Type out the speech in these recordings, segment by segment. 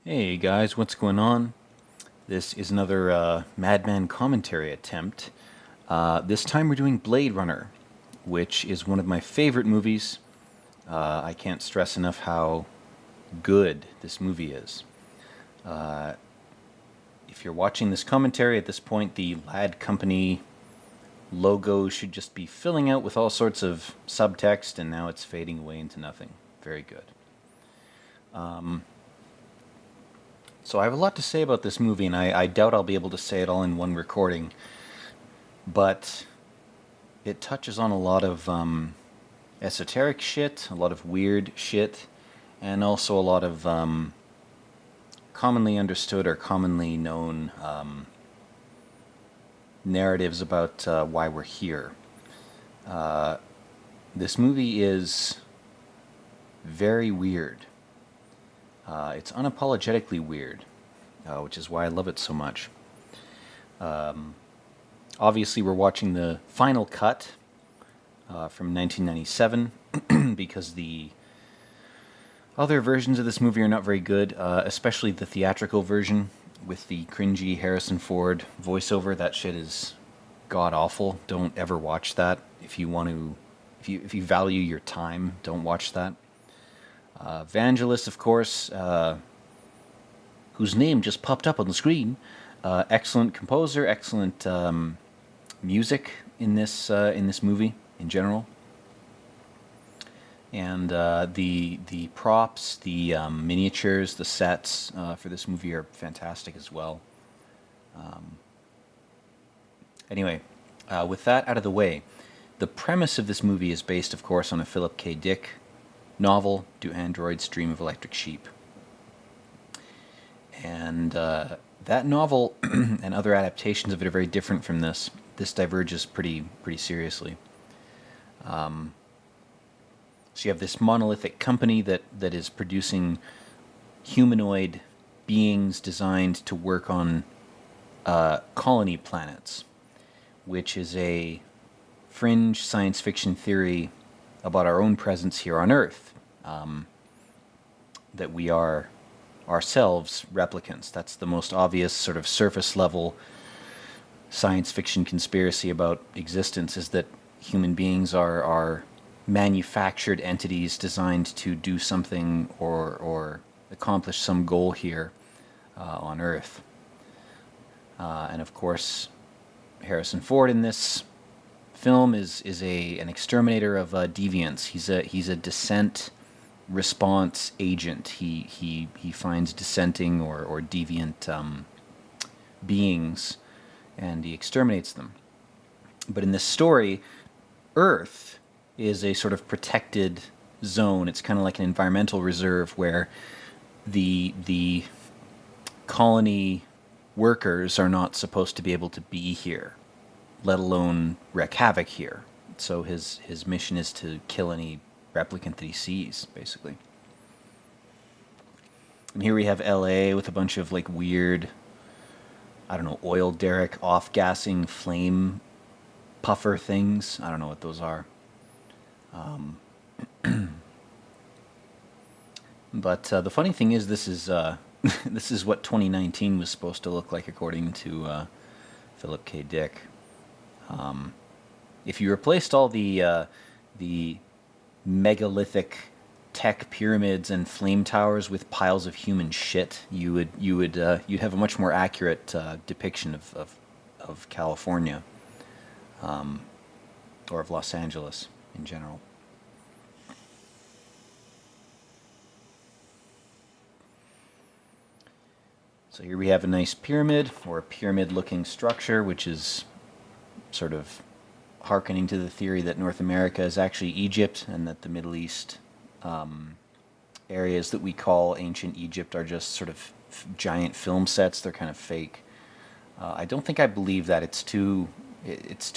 Hey guys, what's going on? This is another Madman commentary attempt. This time we're doing Blade Runner, which is one of my favorite movies. I can't stress enough how good this movie is. If you're watching this commentary at this point, the Lad Company logo should just be filling out with all sorts of subtext, and now it's fading away into nothing. Very good. So I have a lot to say about this movie, and I doubt I'll be able to say it all in one recording. But it touches on a lot of esoteric shit, a lot of weird shit, and also a lot of commonly understood or commonly known narratives about why we're here. This movie is very weird. It's unapologetically weird, which is why I love it so much. Obviously, we're watching the final cut from 1997 because the other versions of this movie are not very good, especially the theatrical version with the cringy Harrison Ford voiceover. That shit is god awful. Don't ever watch that. If you want to, if you value your time, don't watch that. Vangelis, of course, whose name just popped up on the screen. Excellent composer, excellent music in this movie in general, and the props, the miniatures, the sets for this movie are fantastic as well. Anyway, with that out of the way, the premise of this movie is based, of course, on a Philip K. Dick novel, Do Androids Dream of Electric Sheep? And that novel and other adaptations of it are very different from this. This diverges pretty seriously. So you have this monolithic company that is producing humanoid beings designed to work on colony planets, which is a fringe science fiction theory about our own presence here on Earth, that we are ourselves replicants. That's the most obvious sort of surface level science fiction conspiracy about existence, is that human beings are manufactured entities designed to do something or accomplish some goal here on Earth. And of course, Harrison Ford in this film is an exterminator of deviants. He's a dissent response agent. He finds dissenting or deviant beings, and he exterminates them. But in this story, Earth is a sort of protected zone. It's kind of like an environmental reserve where the colony workers are not supposed to be able to be here, let alone wreak havoc here. So his mission is to kill any replicant that he sees, basically. And here we have LA with a bunch of like weird, I don't know, oil derrick off-gassing flame puffer things. I don't know what those are. But the funny thing is, this is this is what 2019 was supposed to look like, according to Philip K. Dick. If you replaced all the megalithic tech pyramids and flame towers with piles of human shit, you'd have a much more accurate depiction of California, or of Los Angeles in general. So here we have a nice pyramid, or a pyramid-looking structure, which is sort of hearkening to the theory that North America is actually Egypt, and that the Middle East areas that we call ancient Egypt are just sort of giant film sets. They're kind of fake. I don't think I believe that. It's too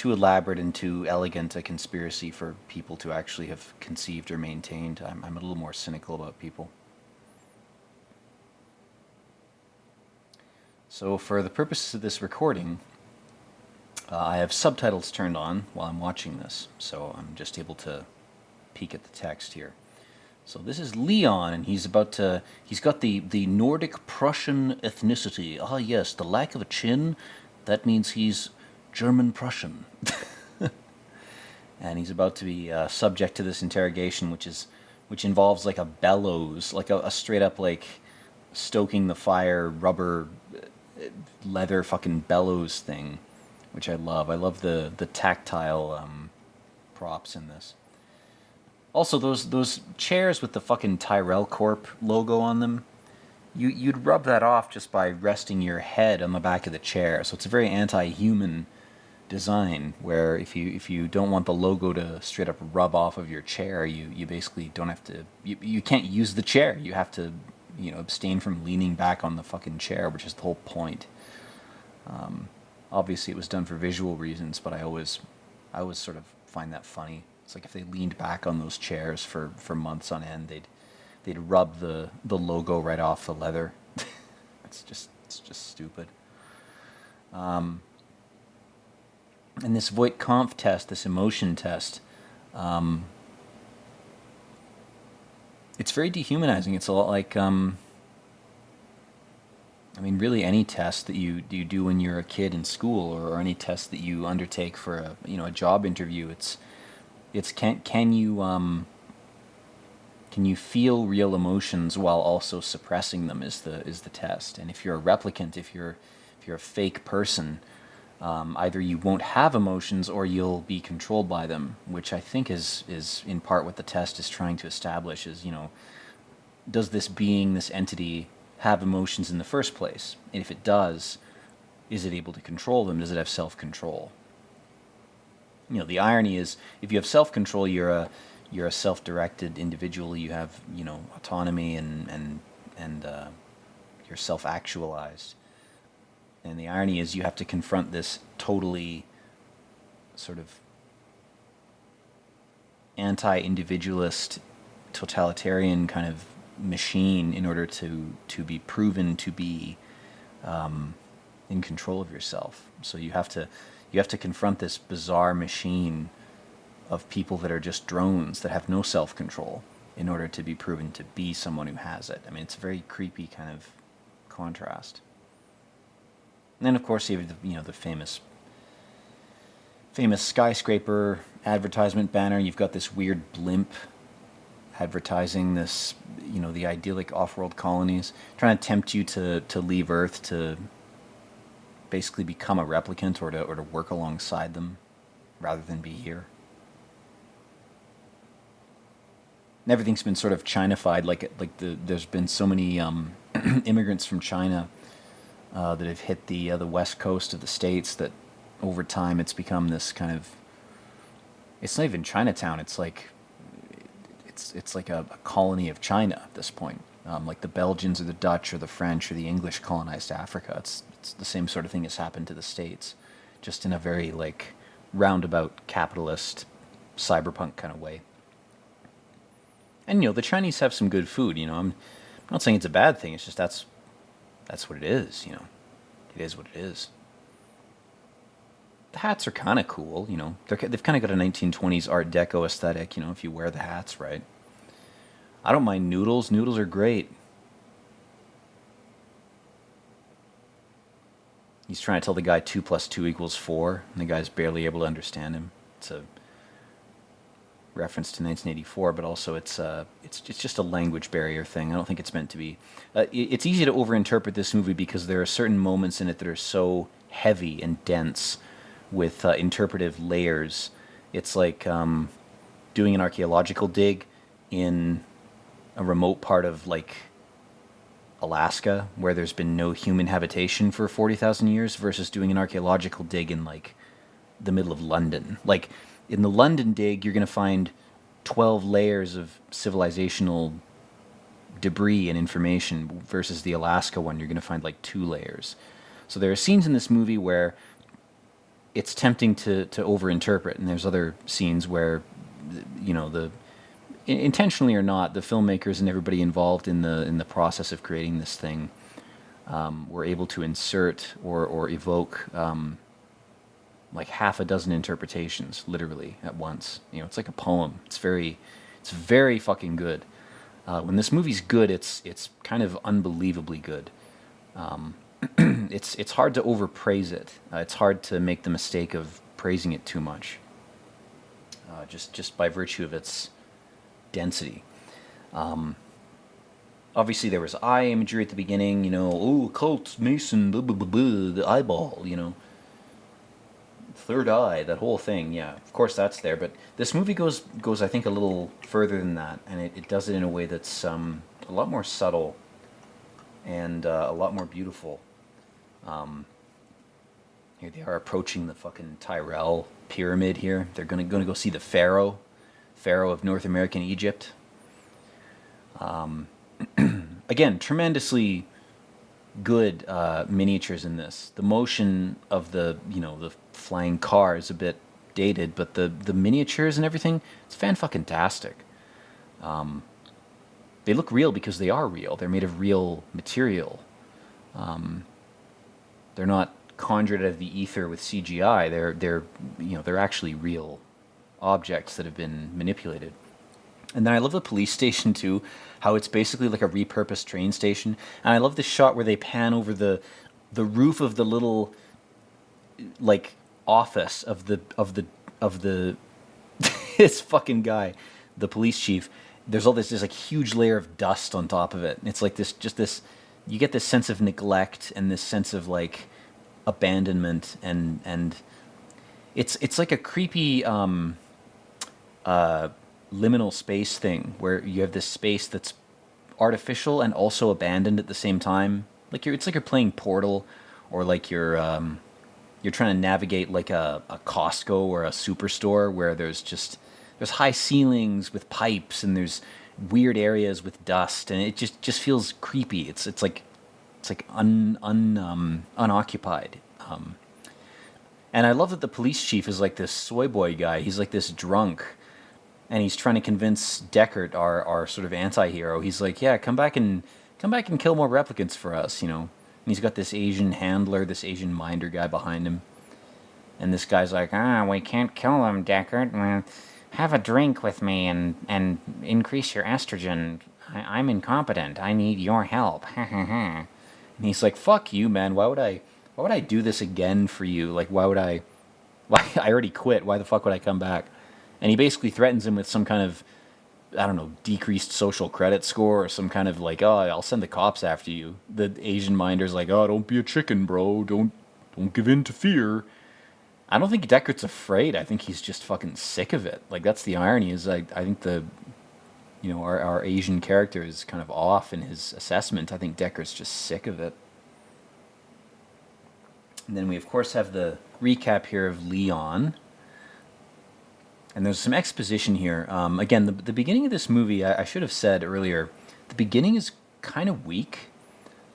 elaborate and too elegant a conspiracy for people to actually have conceived or maintained. I'm a little more cynical about people. So for the purposes of this recording, I have subtitles turned on while I'm watching this, so I'm just able to peek at the text here. So this is Leon, and he's got the Nordic Prussian ethnicity. Ah, yes, the lack of a chin, that means he's German Prussian. And he's about to be subject to this interrogation, which involves like a bellows, like a straight up like stoking the fire rubber leather fucking bellows thing, which I love. I love the tactile props in this. Also, those chairs with the fucking Tyrell Corp logo on them, you'd rub that off just by resting your head on the back of the chair. So it's a very anti-human design, where if you don't want the logo to straight up rub off of your chair, you basically don't have to. You can't use the chair. You have to, abstain from leaning back on the fucking chair, which is the whole point. Obviously, it was done for visual reasons, but I always sort of find that funny. It's like if they leaned back on those chairs for months on end, they'd rub the logo right off the leather. It's just stupid. And this Voight-Kampff test, this emotion test, it's very dehumanizing. It's a lot like, really any test that you do when you're a kid in school, or any test that you undertake for a job interview. It's can you feel real emotions while also suppressing them is the test. And if you're a replicant, if you're a fake person, either you won't have emotions or you'll be controlled by them, which I think is in part what the test is trying to establish. Is does this being, this entity, have emotions in the first place? And if it does, is it able to control them? Does it have self-control? The irony is, if you have self-control, you're a self-directed individual. You have autonomy and you're self-actualized. And the irony is, you have to confront this totally sort of anti-individualist, totalitarian kind of machine in order to be proven to be in control of yourself. So you have to confront this bizarre machine of people that are just drones that have no self-control in order to be proven to be someone who has it. It's a very creepy kind of contrast. And then, of course, you have the famous skyscraper advertisement banner. You've got this weird blimp advertising this, the idyllic off-world colonies, trying to tempt you to leave Earth to basically become a replicant, or to work alongside them rather than be here. And everything's been sort of China-fied, there's been so many immigrants from China that have hit the west coast of the States, that over time it's become this kind of, it's not even Chinatown, it's like a colony of China at this point. Like the Belgians or the Dutch or the French or the English colonized Africa. It's the same sort of thing has happened to the States, just in a very roundabout capitalist cyberpunk kind of way. And the Chinese have some good food. I'm not saying it's a bad thing. It's just that's what it is. It is what it is. The hats are kind of cool. They've kind of got a 1920s Art Deco aesthetic. If you wear the hats right. I don't mind noodles. Noodles are great. He's trying to tell the guy 2 + 2 = 4, and the guy's barely able to understand him. It's a reference to 1984, but also it's just a language barrier thing. I don't think it's meant to be. It's easy to overinterpret this movie because there are certain moments in it that are so heavy and dense with interpretive layers. It's like doing an archaeological dig in a remote part of Alaska where there's been no human habitation for 40,000 years versus doing an archaeological dig in the middle of London. In the London dig, you're going to find 12 layers of civilizational debris and information versus the Alaska one, you're going to find 2 layers. So there are scenes in this movie where it's tempting to overinterpret, and there's other scenes where, intentionally or not, the filmmakers and everybody involved in the process of creating this thing were able to insert or evoke half a dozen interpretations, literally, at once. It's like a poem. It's very fucking good. When this movie's good, it's kind of unbelievably good. It's hard to overpraise it. It's hard to make the mistake of praising it too much, just by virtue of its density. Obviously, there was eye imagery at the beginning. Oh, Colt Mason, blah, blah, blah, blah, the eyeball. Third eye, that whole thing. Yeah, of course that's there. But this movie goes I think a little further than that, and it does it in a way that's a lot more subtle and a lot more beautiful. Here they are approaching the fucking Tyrell pyramid here. They're gonna go see the Pharaoh of North American Egypt. Again, tremendously good miniatures in this. The motion of the flying car is a bit dated, but the miniatures and everything, it's fan-fucking-tastic. They look real because they are real. They're made of real material. They're not conjured out of the ether with CGI. They're actually real objects that have been manipulated. And then I love the police station too, how it's basically like a repurposed train station. And I love the shot where they pan over the roof of the little like office of the this fucking guy, the police chief. There's this like huge layer of dust on top of it. And it's like this you get this sense of neglect and this sense of like abandonment and it's like a creepy liminal space thing where you have this space that's artificial and also abandoned at the same time. It's like you're playing Portal, or like you're trying to navigate like a Costco or a superstore where there's high ceilings with pipes and there's weird areas with dust, and it just feels creepy. It's like unoccupied. And I love that the police chief is like this soy boy guy. He's like this drunk, and he's trying to convince Deckard, our sort of anti-hero. He's like, yeah, come back and kill more replicants for us, And he's got this Asian handler, this Asian minder guy behind him. And this guy's like, we can't kill them, Deckard. Have a drink with me and increase your estrogen. I'm incompetent. I need your help. And he's like, fuck you, man. Why would I do this again for you? Like, I already quit. Why the fuck would I come back? And he basically threatens him with some kind of, I don't know, decreased social credit score or some kind of like, oh, I'll send the cops after you. The Asian minder's like, oh, don't be a chicken, bro. Don't give in to fear. I don't think Deckard's afraid. I think he's just fucking sick of it. Like, that's the irony, is I think our Asian character is kind of off in his assessment. I think Deckard's just sick of it. And then we, of course, have the recap here of Leon. And there's some exposition here. Again, the beginning of this movie, I should have said earlier, the beginning is kind of weak.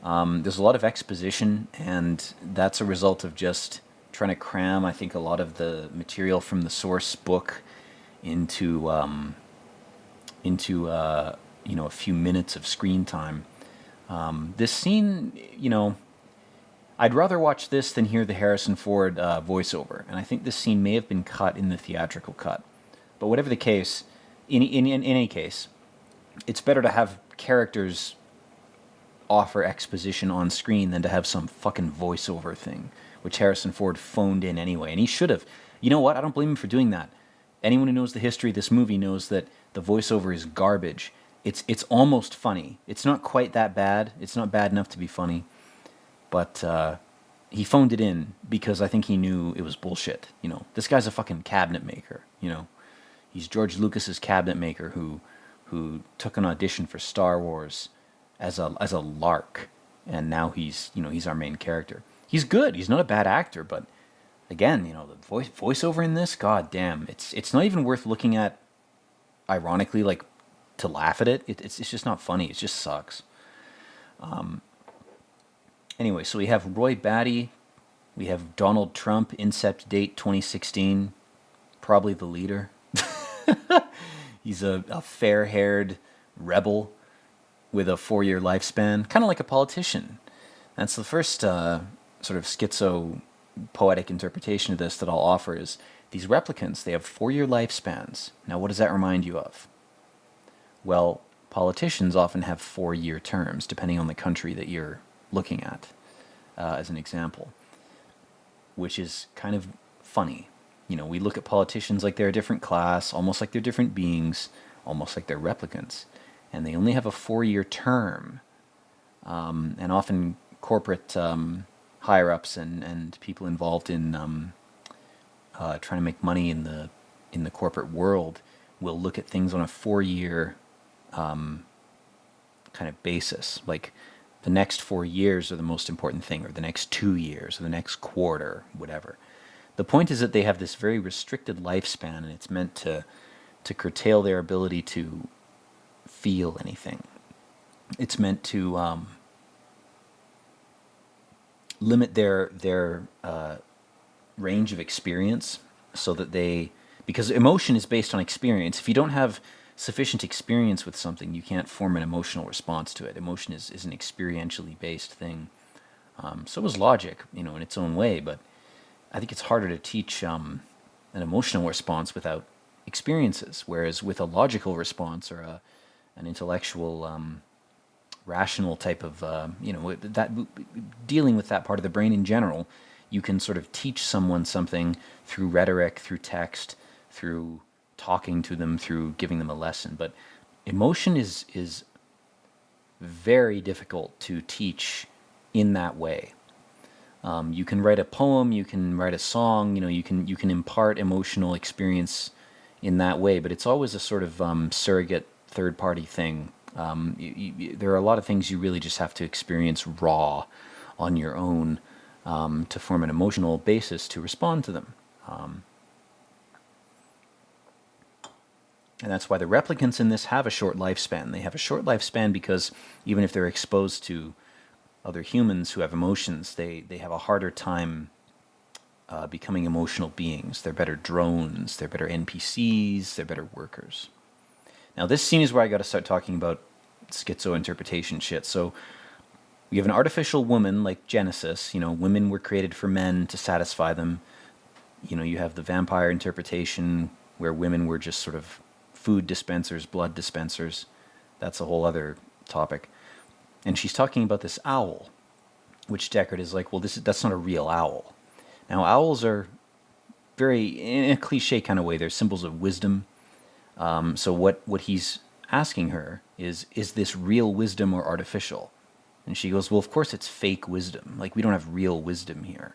There's a lot of exposition, and that's a result of just trying to cram, I think, a lot of the material from the source book into a few minutes of screen time. This scene, I'd rather watch this than hear the Harrison Ford voiceover, and I think this scene may have been cut in the theatrical cut. But whatever the case, in any case, it's better to have characters offer exposition on screen than to have some fucking voiceover thing, which Harrison Ford phoned in anyway, and he should have. You know what? I don't blame him for doing that. Anyone who knows the history of this movie knows that the voiceover is garbage. It's almost funny. It's not quite that bad. It's not bad enough to be funny. But he phoned it in because I think he knew it was bullshit. This guy's a fucking cabinet maker. He's George Lucas's cabinet maker who took an audition for Star Wars as a lark, and now he's our main character. He's good. He's not a bad actor, but again, the voiceover in this, god damn, it's not even worth looking at. Ironically, like, to laugh at it, it's just not funny. It just sucks. Anyway, so we have Roy Batty, we have Donald Trump, incept date 2016, probably the leader. He's a fair-haired rebel with a 4-year lifespan, kind of like a politician. That's the first sort of schizo poetic interpretation of this that I'll offer is these replicants, they have 4-year lifespans. Now, what does that remind you of? Well, politicians often have 4-year terms, depending on the country that you're looking at, as an example, which is kind of funny. We look at politicians like they're a different class, almost like they're different beings, almost like they're replicants, and they only have a 4-year term. And often corporate higher-ups and people involved in trying to make money in the corporate world will look at things on a 4-year kind of basis. Like the next 4 years are the most important thing, or the next 2 years, or the next quarter, whatever. The point is that they have this very restricted lifespan, and it's meant to curtail their ability to feel anything. It's meant to limit their range of experience, so that because emotion is based on experience. If you don't have sufficient experience with something, you can't form an emotional response to it. Emotion is an experientially based thing. So is logic, in its own way, but I think it's harder to teach an emotional response without experiences, whereas with a logical response or an intellectual, rational type of, that dealing with that part of the brain in general, you can sort of teach someone something through rhetoric, through text, through talking to them, through giving them a lesson. But emotion is very difficult to teach in that way. You can write a poem, you can write a song, you can impart emotional experience in that way, but it's always a sort of surrogate third-party thing. There are a lot of things you really just have to experience raw on your own to form an emotional basis to respond to them. And that's why the replicants in this have a short lifespan. They have a short lifespan because even if they're exposed to other humans who have emotions, they have a harder time becoming emotional beings. They're better drones, they're better NPCs, they're better workers. Now this scene is where I got to start talking about schizo interpretation shit. So we have an artificial woman like Genesis. Women were created for men to satisfy them. You have the vampire interpretation where women were just sort of food dispensers, blood dispensers. That's a whole other topic. And she's talking about this owl, which Deckard is like, well, that's not a real owl. Now, owls are very, in a cliche kind of way, they're symbols of wisdom. So what he's asking her is this real wisdom or artificial? And she goes, well, of course it's fake wisdom. Like, we don't have real wisdom here.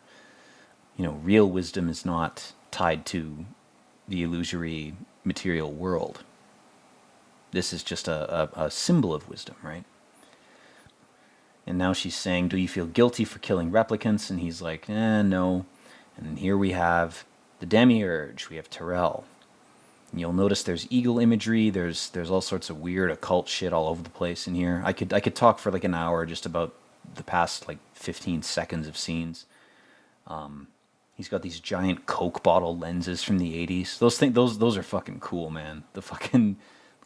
Real wisdom is not tied to the illusory material world. This is just a symbol of wisdom, right? And now she's saying, do you feel guilty for killing replicants? And he's like, no. And here we have the demiurge. We have Terrell. And you'll notice there's eagle imagery. There's all sorts of weird occult shit all over the place in here. I could talk for like an hour just about the past like 15 seconds of scenes. He's got these giant Coke bottle lenses from the 80s. Those are fucking cool, man. The fucking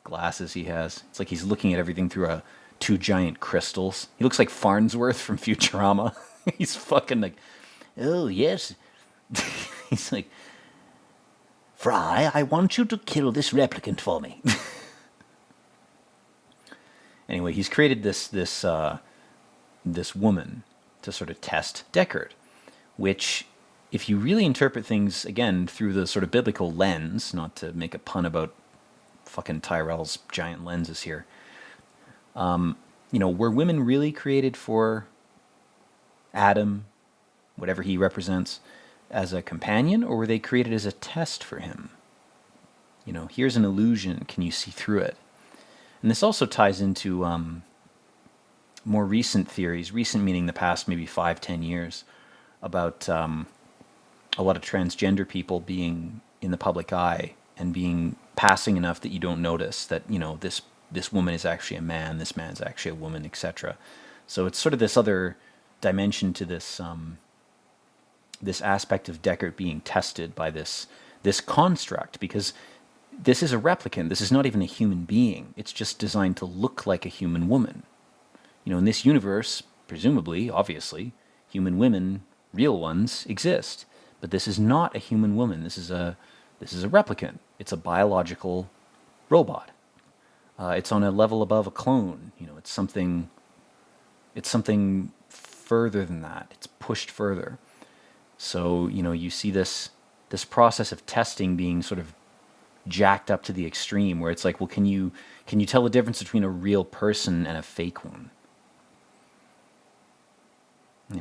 glasses he has. It's like he's looking at everything through two giant crystals. He looks like Farnsworth from Futurama. He's fucking like, oh, yes. He's like, Fry, I want you to kill this replicant for me. Anyway, he's created this woman to sort of test Deckard, which, if you really interpret things, again, through the sort of biblical lens, not to make a pun about fucking Tyrell's giant lenses here, were women really created for Adam, whatever he represents, as a companion, or were they created as a test for him? Here's an illusion. Can you see through it? And this also ties into more recent theories, recent meaning the past maybe 5-10 years, about a lot of transgender people being in the public eye and being passing enough that you don't notice that, this woman is actually a man, this man's actually a woman, etc. So it's sort of this other dimension to this this aspect of Deckard being tested by this construct, because this is a replicant. This is not even a human being. It's just designed to look like a human woman. In this universe, presumably, obviously, human women, real ones, exist. But this is not a human woman. This is a replicant. It's a biological robot. It's on a level above a clone. It's something further than that. It's pushed further. So, you see this process of testing being sort of jacked up to the extreme, where it's like, well, can you tell the difference between a real person and a fake one?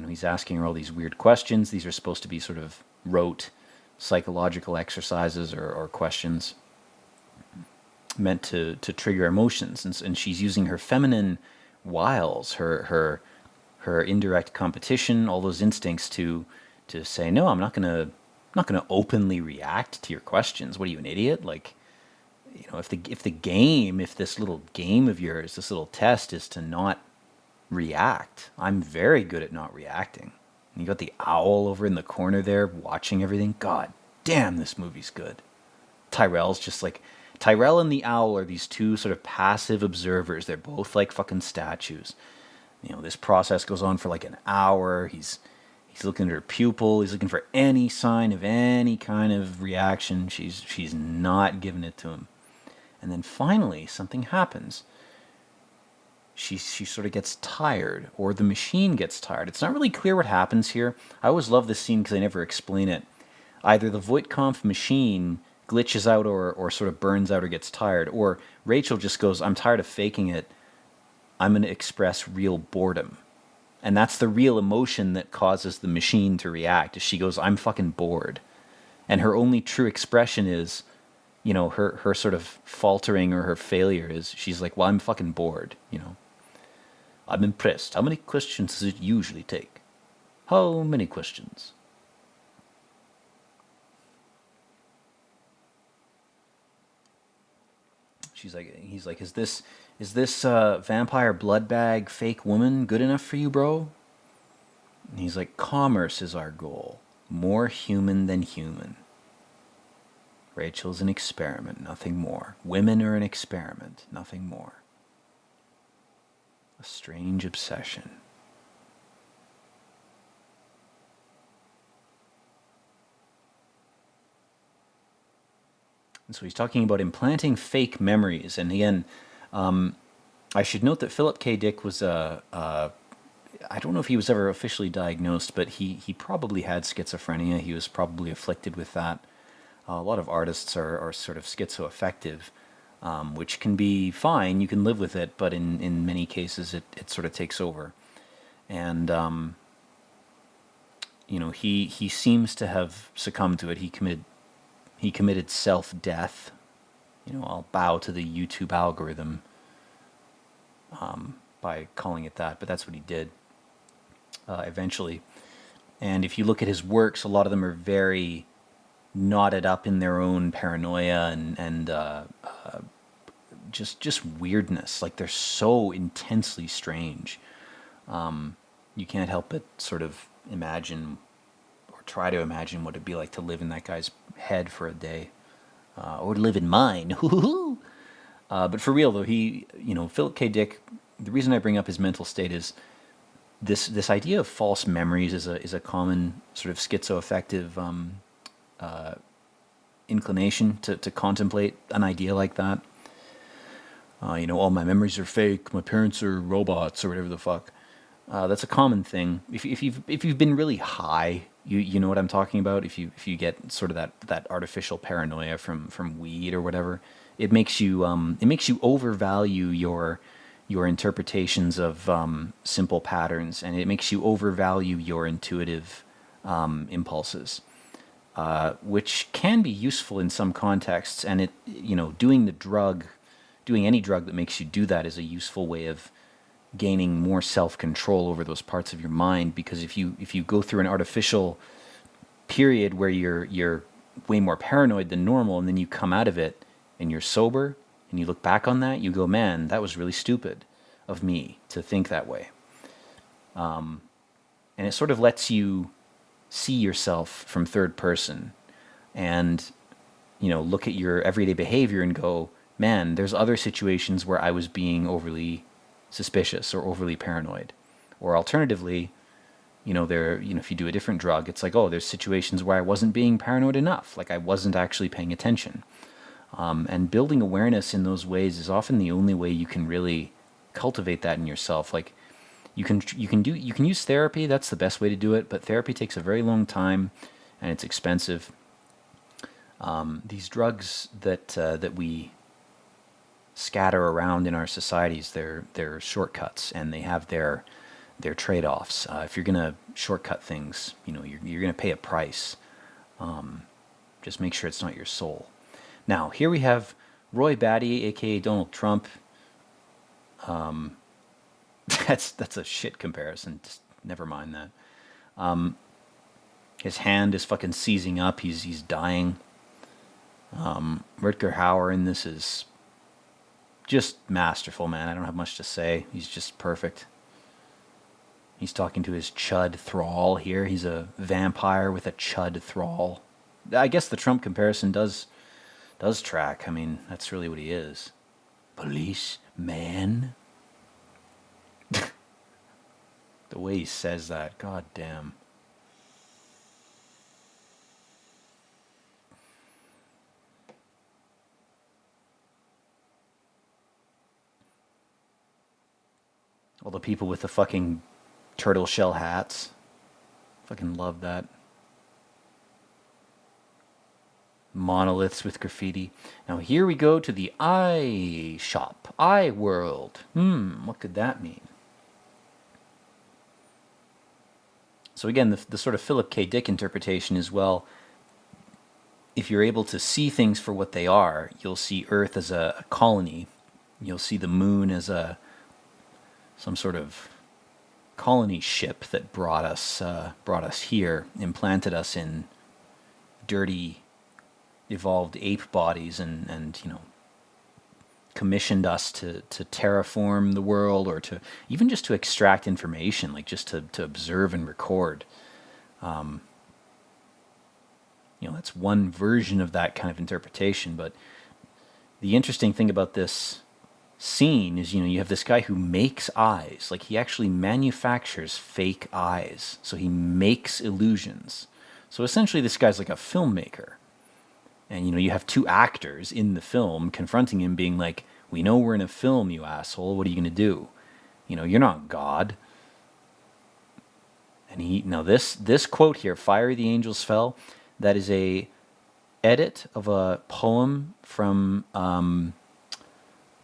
He's asking her all these weird questions. These are supposed to be sort of rote psychological exercises or questions meant to trigger emotions, and she's using her feminine wiles, her indirect competition, all those instincts to say, no, I'm not gonna openly react to your questions. What are you, an idiot? Like, if this little game of yours, this little test is to not react, I'm very good at not reacting. And you got the owl over in the corner there watching everything. God damn, this movie's good. Tyrell's just like, Tyrell and the owl are these two sort of passive observers. They're both like fucking statues. This process goes on for like an hour. He's looking at her pupil. He's looking for any sign of any kind of reaction. She's not giving it to him. And then finally, something happens. She sort of gets tired, or the machine gets tired. It's not really clear what happens here. I always love this scene because they never explain it. Either the Voight-Kampff machine glitches out or sort of burns out or gets tired, or Rachel just goes, I'm tired of faking it. I'm going to express real boredom. And that's the real emotion that causes the machine to react. Is she goes, I'm fucking bored. And her only true expression is, her sort of faltering or her failure is, she's like, well, I'm fucking bored, I'm impressed. How many questions does it usually take? How many questions? He's like, is this vampire blood bag fake woman good enough for you, bro? And he's like, commerce is our goal. More human than human. Rachel's an experiment, nothing more. Women are an experiment, nothing more. A strange obsession. And so he's talking about implanting fake memories. And again, I should note that Philip K. Dick was I don't know if he was ever officially diagnosed, but he probably had schizophrenia. He was probably afflicted with that. A lot of artists are sort of schizoaffective, which can be fine. You can live with it, but in many cases it sort of takes over. And he seems to have succumbed to it. He committed self-death. I'll bow to the YouTube algorithm by calling it that, but that's what he did eventually. And if you look at his works, a lot of them are very knotted up in their own paranoia and just weirdness. Like, they're so intensely strange. You can't help but sort of imagine or try to imagine what it'd be like to live in that guy's head for a day, or to live in mine. But for real though, Philip K. Dick. The reason I bring up his mental state is this idea of false memories is a common sort of schizoaffective inclination to contemplate an idea like that. All my memories are fake. My parents are robots or whatever the fuck. That's a common thing. If you've been really high, you know what I'm talking about. If you get sort of that artificial paranoia from weed or whatever, it makes you overvalue your interpretations of simple patterns, and it makes you overvalue your intuitive impulses, which can be useful in some contexts. And doing any drug that makes you do that is a useful way of gaining more self-control over those parts of your mind. Because if you go through an artificial period where you're way more paranoid than normal, and then you come out of it and you're sober, and you look back on that, you go, man, that was really stupid of me to think that way. And it sort of lets you see yourself from third person and, look at your everyday behavior and go, man, there's other situations where I was being overly suspicious or overly paranoid. Or alternatively, if you do a different drug, it's like, oh, there's situations where I wasn't being paranoid enough. Like, I wasn't actually paying attention. And building awareness in those ways is often the only way you can really cultivate that in yourself. Like you can use therapy. That's the best way to do it. But therapy takes a very long time, and it's expensive. These drugs that we scatter around in our societies, they're shortcuts, and they have their trade-offs. If you're gonna shortcut things, you're gonna pay a price. Just make sure it's not your soul. Now, here we have Roy Batty, aka Donald Trump. That's a shit comparison. Just never mind that. His hand is fucking seizing up. He's dying. Rutger Hauer in this is just masterful, man. I don't have much to say. He's just perfect. He's talking to his chud thrall here. He's a vampire with a chud thrall. I guess the Trump comparison does track. I mean, that's really what he is. Policeman. The way he says that, god damn. All the people with the fucking turtle shell hats. Fucking love that. Monoliths with graffiti. Now here we go to the eye shop. Eye world. What could that mean? So again, the sort of Philip K. Dick interpretation is, well, if you're able to see things for what they are, you'll see Earth as a colony. You'll see the moon as some sort of colony ship that brought us here, implanted us in dirty, evolved ape bodies, and commissioned us to terraform the world, or to even just to extract information, like just to observe and record. That's one version of that kind of interpretation. But the interesting thing about this scene is, you have this guy who makes eyes. Like, he actually manufactures fake eyes. So he makes illusions. So essentially this guy's like a filmmaker. And, you have two actors in the film confronting him, being like, we know we're in a film, you asshole. What are you going to do? You're not God. And now this quote here, "Fire the Angels Fell," that is a edit of a poem from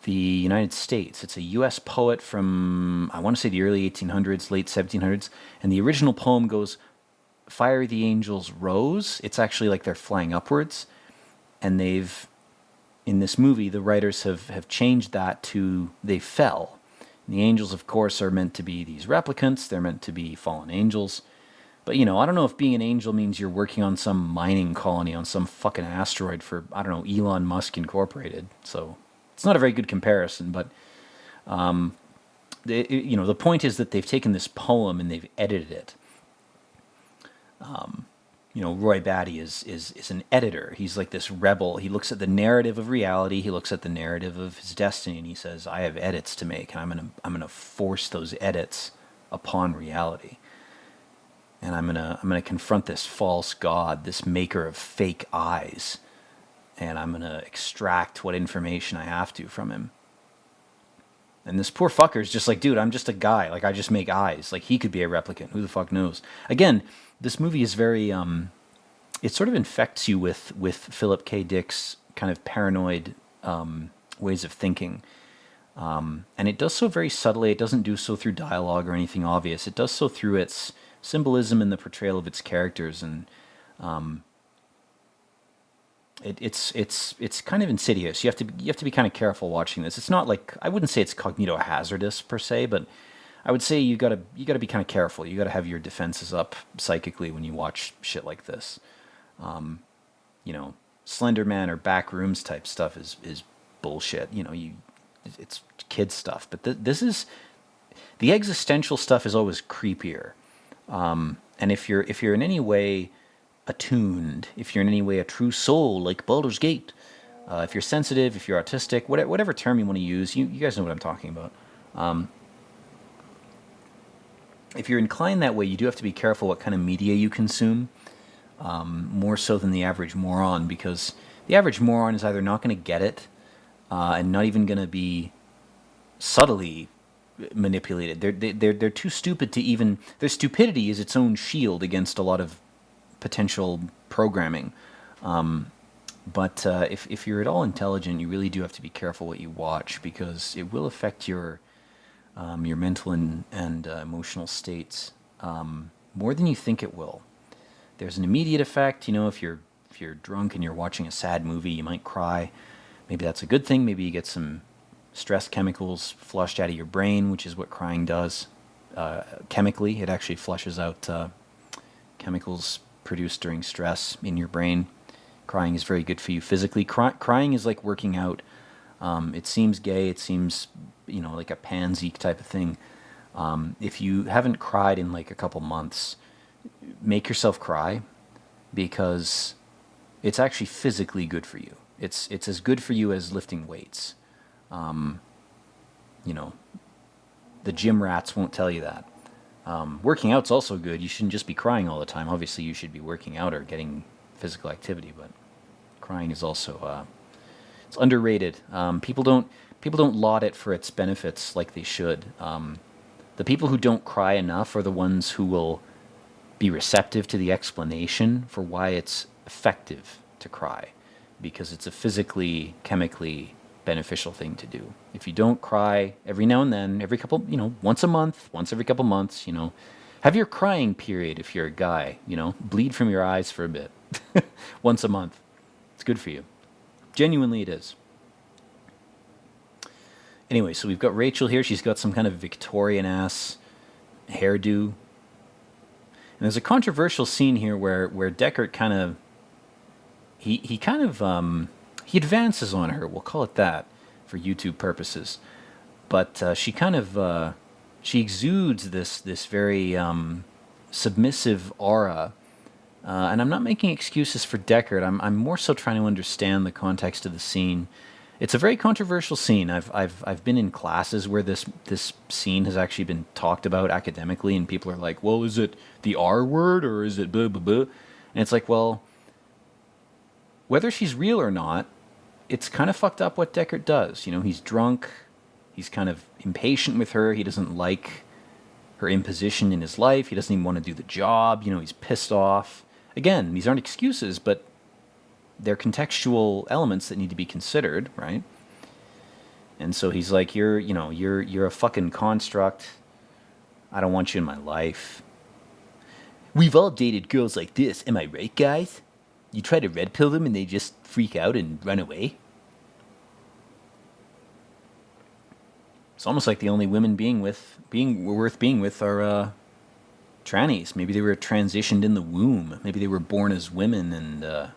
the United States. It's a U.S. poet from, I want to say, the early 1800s, late 1700s. And the original poem goes, "Fire the angels rose." It's actually like they're flying upwards. And in this movie, the writers have changed that to "they fell." And the angels, of course, are meant to be these replicants. They're meant to be fallen angels. But, I don't know if being an angel means you're working on some mining colony on some fucking asteroid for, I don't know, Elon Musk Incorporated. So it's not a very good comparison, but, the point is that they've taken this poem and they've edited it. Roy Batty is an editor. He's like this rebel. He looks at the narrative of reality. He looks at the narrative of his destiny, and he says, "I have edits to make, and I'm gonna force those edits upon reality. And I'm gonna confront this false god, this maker of fake eyes, and I'm gonna extract what information I have to from him." And this poor fucker's just like, dude, I'm just a guy. Like, I just make eyes. Like, he could be a replicant. Who the fuck knows? Again, this movie is very, it sort of infects you with Philip K. Dick's kind of paranoid ways of thinking. And it does so very subtly. It doesn't do so through dialogue or anything obvious. It does so through its symbolism and the portrayal of its characters. And it's kind of insidious. You have to be kind of careful watching this. It's not like, I wouldn't say it's cognito-hazardous per se, but I would say you gotta be kind of careful. You gotta have your defenses up psychically when you watch shit like this. Slender Man or Backrooms type stuff is bullshit. It's kid stuff. But this is, the existential stuff is always creepier. And if you're in any way attuned, if you're in any way a true soul like Baldur's Gate, if you're sensitive, if you're autistic, whatever term you want to use, you guys know what I'm talking about. If you're inclined that way, you do have to be careful what kind of media you consume, more so than the average moron, because The average moron is either not going to get it and not even going to be subtly manipulated. They're too stupid to even. Their stupidity is its own shield against a lot of potential programming. But if you're at all intelligent, you really do have to be careful what you watch, because it will affect your mental and emotional states more than you think it will. There's an immediate effect. If you're drunk and you're watching a sad movie, you might cry. Maybe that's a good thing. Maybe you get some stress chemicals flushed out of your brain, which is what crying does. Chemically, it actually flushes out chemicals produced during stress in your brain. Crying is very good for you physically. Crying is like working out. It seems gay. It seems, like a pansy type of thing. If you haven't cried in like a couple months, make yourself cry, because it's actually physically good for you. It's as good for you as lifting weights. The gym rats won't tell you that. Working out's also good. You shouldn't just be crying all the time. Obviously, you should be working out or getting physical activity, but crying is also it's underrated. People don't laud it for its benefits like they should. The people who don't cry enough are the ones who will be receptive to the explanation for why it's effective to cry, because it's a physically, chemically beneficial thing to do. If you don't cry every now and then, every couple, once a month, once every couple months, have your crying period if you're a guy, bleed from your eyes for a bit. Once a month. It's good for you. Genuinely it is. Anyway, so we've got Rachel here. She's got some kind of Victorian-ass hairdo. And there's a controversial scene here where Deckard kind of... He advances on her, we'll call it that, for YouTube purposes. But she kind of... she exudes this very submissive aura. And I'm not making excuses for Deckard. I'm more so trying to understand the context of the scene. It's a very controversial scene. I've been in classes where this scene has actually been talked about academically, and people are like, "Well, is it the R word or is it blah blah blah?" And it's like, well, whether she's real or not, it's kind of fucked up what Deckard does. He's drunk. He's kind of impatient with her. He doesn't like her imposition in his life. He doesn't even want to do the job. He's pissed off. Again, these aren't excuses, but they're contextual elements that need to be considered, right? And so he's like, you're a fucking construct. I don't want you in my life. We've all dated girls like this, am I right, guys? You try to red pill them and they just freak out and run away. It's almost like the only women worth being with are trannies. Maybe they were transitioned in the womb. Maybe they were born as women and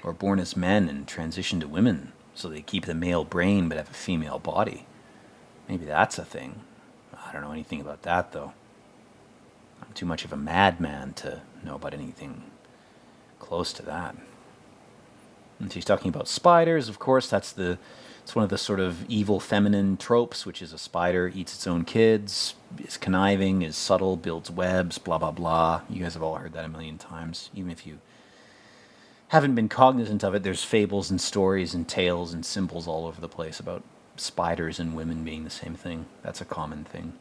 or born as men and transitioned to women, so they keep the male brain but have a female body. Maybe that's a thing. I don't know anything about that, though. I'm too much of a madman to know about anything close to that. And she's talking about spiders. Of course, it's one of the sort of evil feminine tropes, which is a spider eats its own kids, is conniving, is subtle, builds webs, blah, blah, blah. You guys have all heard that a million times. Even if you haven't been cognizant of it, there's fables and stories and tales and symbols all over the place about spiders and women being the same thing. That's a common thing.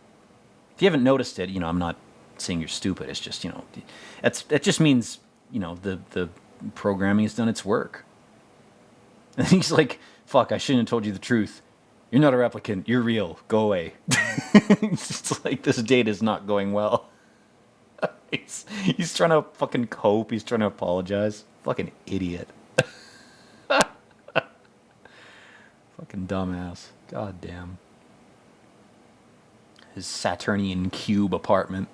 If you haven't noticed it, I'm not saying you're stupid. It's just, that just means, the programming has done its work. And he's like, fuck, I shouldn't have told you the truth. You're not a replicant. You're real. Go away. It's like this date is not going well. He's trying to fucking cope. He's trying to apologize. Fucking idiot. Fucking dumbass. God damn. His Saturnian cube apartment.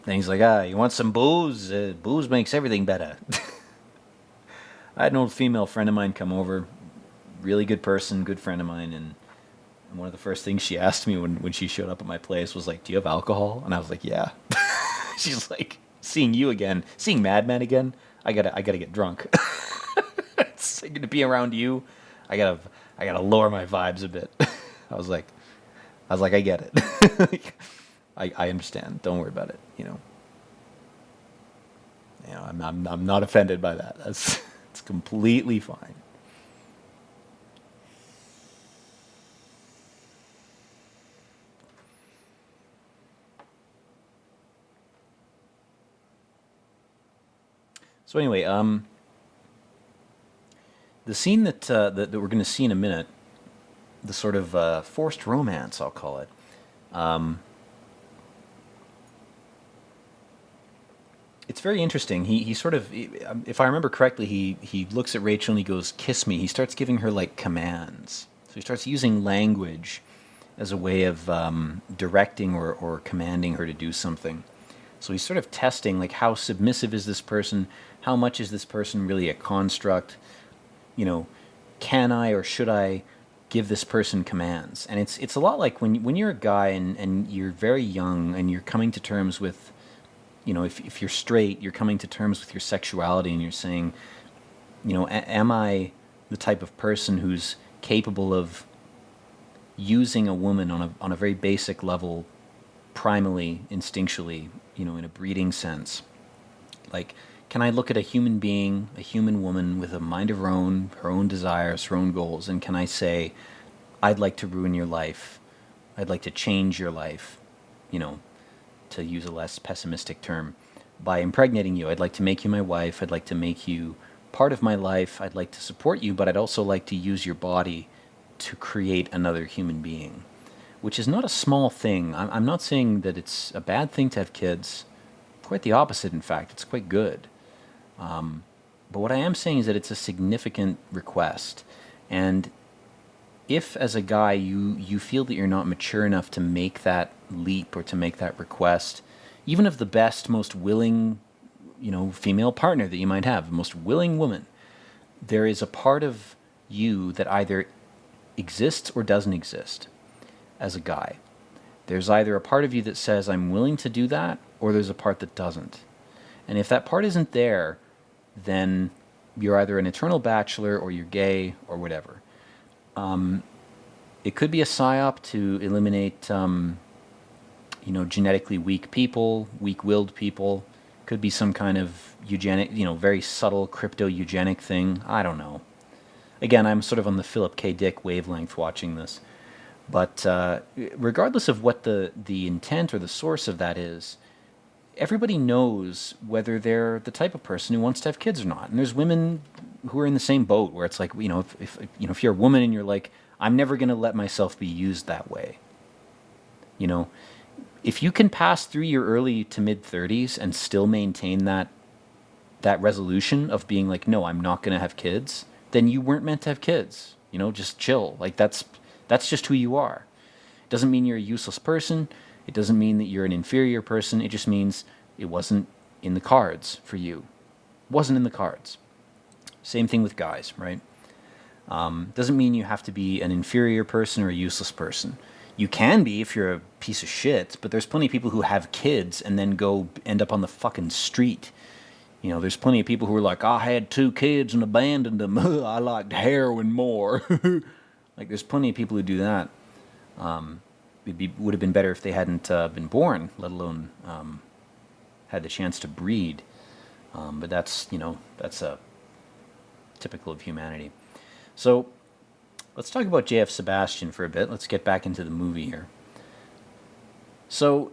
Then he's like, you want some booze? Booze makes everything better. I had an old female friend of mine come over. Really good person, good friend of mine, and one of the first things she asked me when she showed up at my place was like, "Do you have alcohol?" And I was like, "Yeah." She's like, "Seeing you again, seeing Madman again, I gotta get drunk. It's going to be around you. I gotta lower my vibes a bit." I was like, I get it. I understand. Don't worry about it. I'm not offended by that. It's completely fine. So anyway, the scene that we're going to see in a minute, the sort of forced romance, I'll call it. It's very interesting. He sort of, if I remember correctly, he looks at Rachel and he goes, "Kiss me." He starts giving her like commands. So he starts using language as a way of directing or commanding her to do something. So he's sort of testing like how submissive is this person? How much is this person really a construct? You know, can I or should I give this person commands? And it's a lot like when you're a guy and you're very young and you're coming to terms with, you know, if you're straight, you're coming to terms with your sexuality and you're saying, you know, am I the type of person who's capable of using a woman on a very basic level, primally, instinctually, you know, in a breeding sense? Like, can I look at a human being, a human woman with a mind of her own desires, her own goals, and can I say, I'd like to ruin your life, I'd like to change your life, you know, to use a less pessimistic term, by impregnating you. I'd like to make you my wife, I'd like to make you part of my life, I'd like to support you, but I'd also like to use your body to create another human being, which is not a small thing. I'm not saying that it's a bad thing to have kids. Quite the opposite, in fact. It's quite good. But what I am saying is that it's a significant request. And if, as a guy, you feel that you're not mature enough to make that leap or to make that request, even of the best, most willing, you know, female partner that you might have, the most willing woman, there is a part of you that either exists or doesn't exist as a guy. There's either a part of you that says, I'm willing to do that, or there's a part that doesn't. And if that part isn't there, then you're either an eternal bachelor or you're gay or whatever. It could be a psyop to eliminate, you know, genetically weak people, weak-willed people. Could be some kind of eugenic, you know, very subtle crypto-eugenic thing. I don't know. Again, I'm sort of on the Philip K. Dick wavelength watching this. But regardless of what the intent or the source of that is, everybody knows whether they're the type of person who wants to have kids or not. And there's women who are in the same boat where it's like, you know, if you know, if you're a woman and you're like, I'm never going to let myself be used that way. You know, if you can pass through your early to mid 30s and still maintain that resolution of being like, no, I'm not going to have kids, then you weren't meant to have kids. You know, just chill. Like that's just who you are. It doesn't mean you're a useless person. It doesn't mean that you're an inferior person. It just means it wasn't in the cards for you. It wasn't in the cards. Same thing with guys, right? Doesn't mean you have to be an inferior person or a useless person. You can be if you're a piece of shit, but there's plenty of people who have kids and then go end up on the fucking street. You know, there's plenty of people who are like, I had 2 kids and abandoned them. I liked heroin more. Like, there's plenty of people who do that. Would have been better if they hadn't been born, let alone had the chance to breed. But that's, you know, that's typical of humanity. So let's talk about J.F. Sebastian for a bit. Let's get back into the movie here. So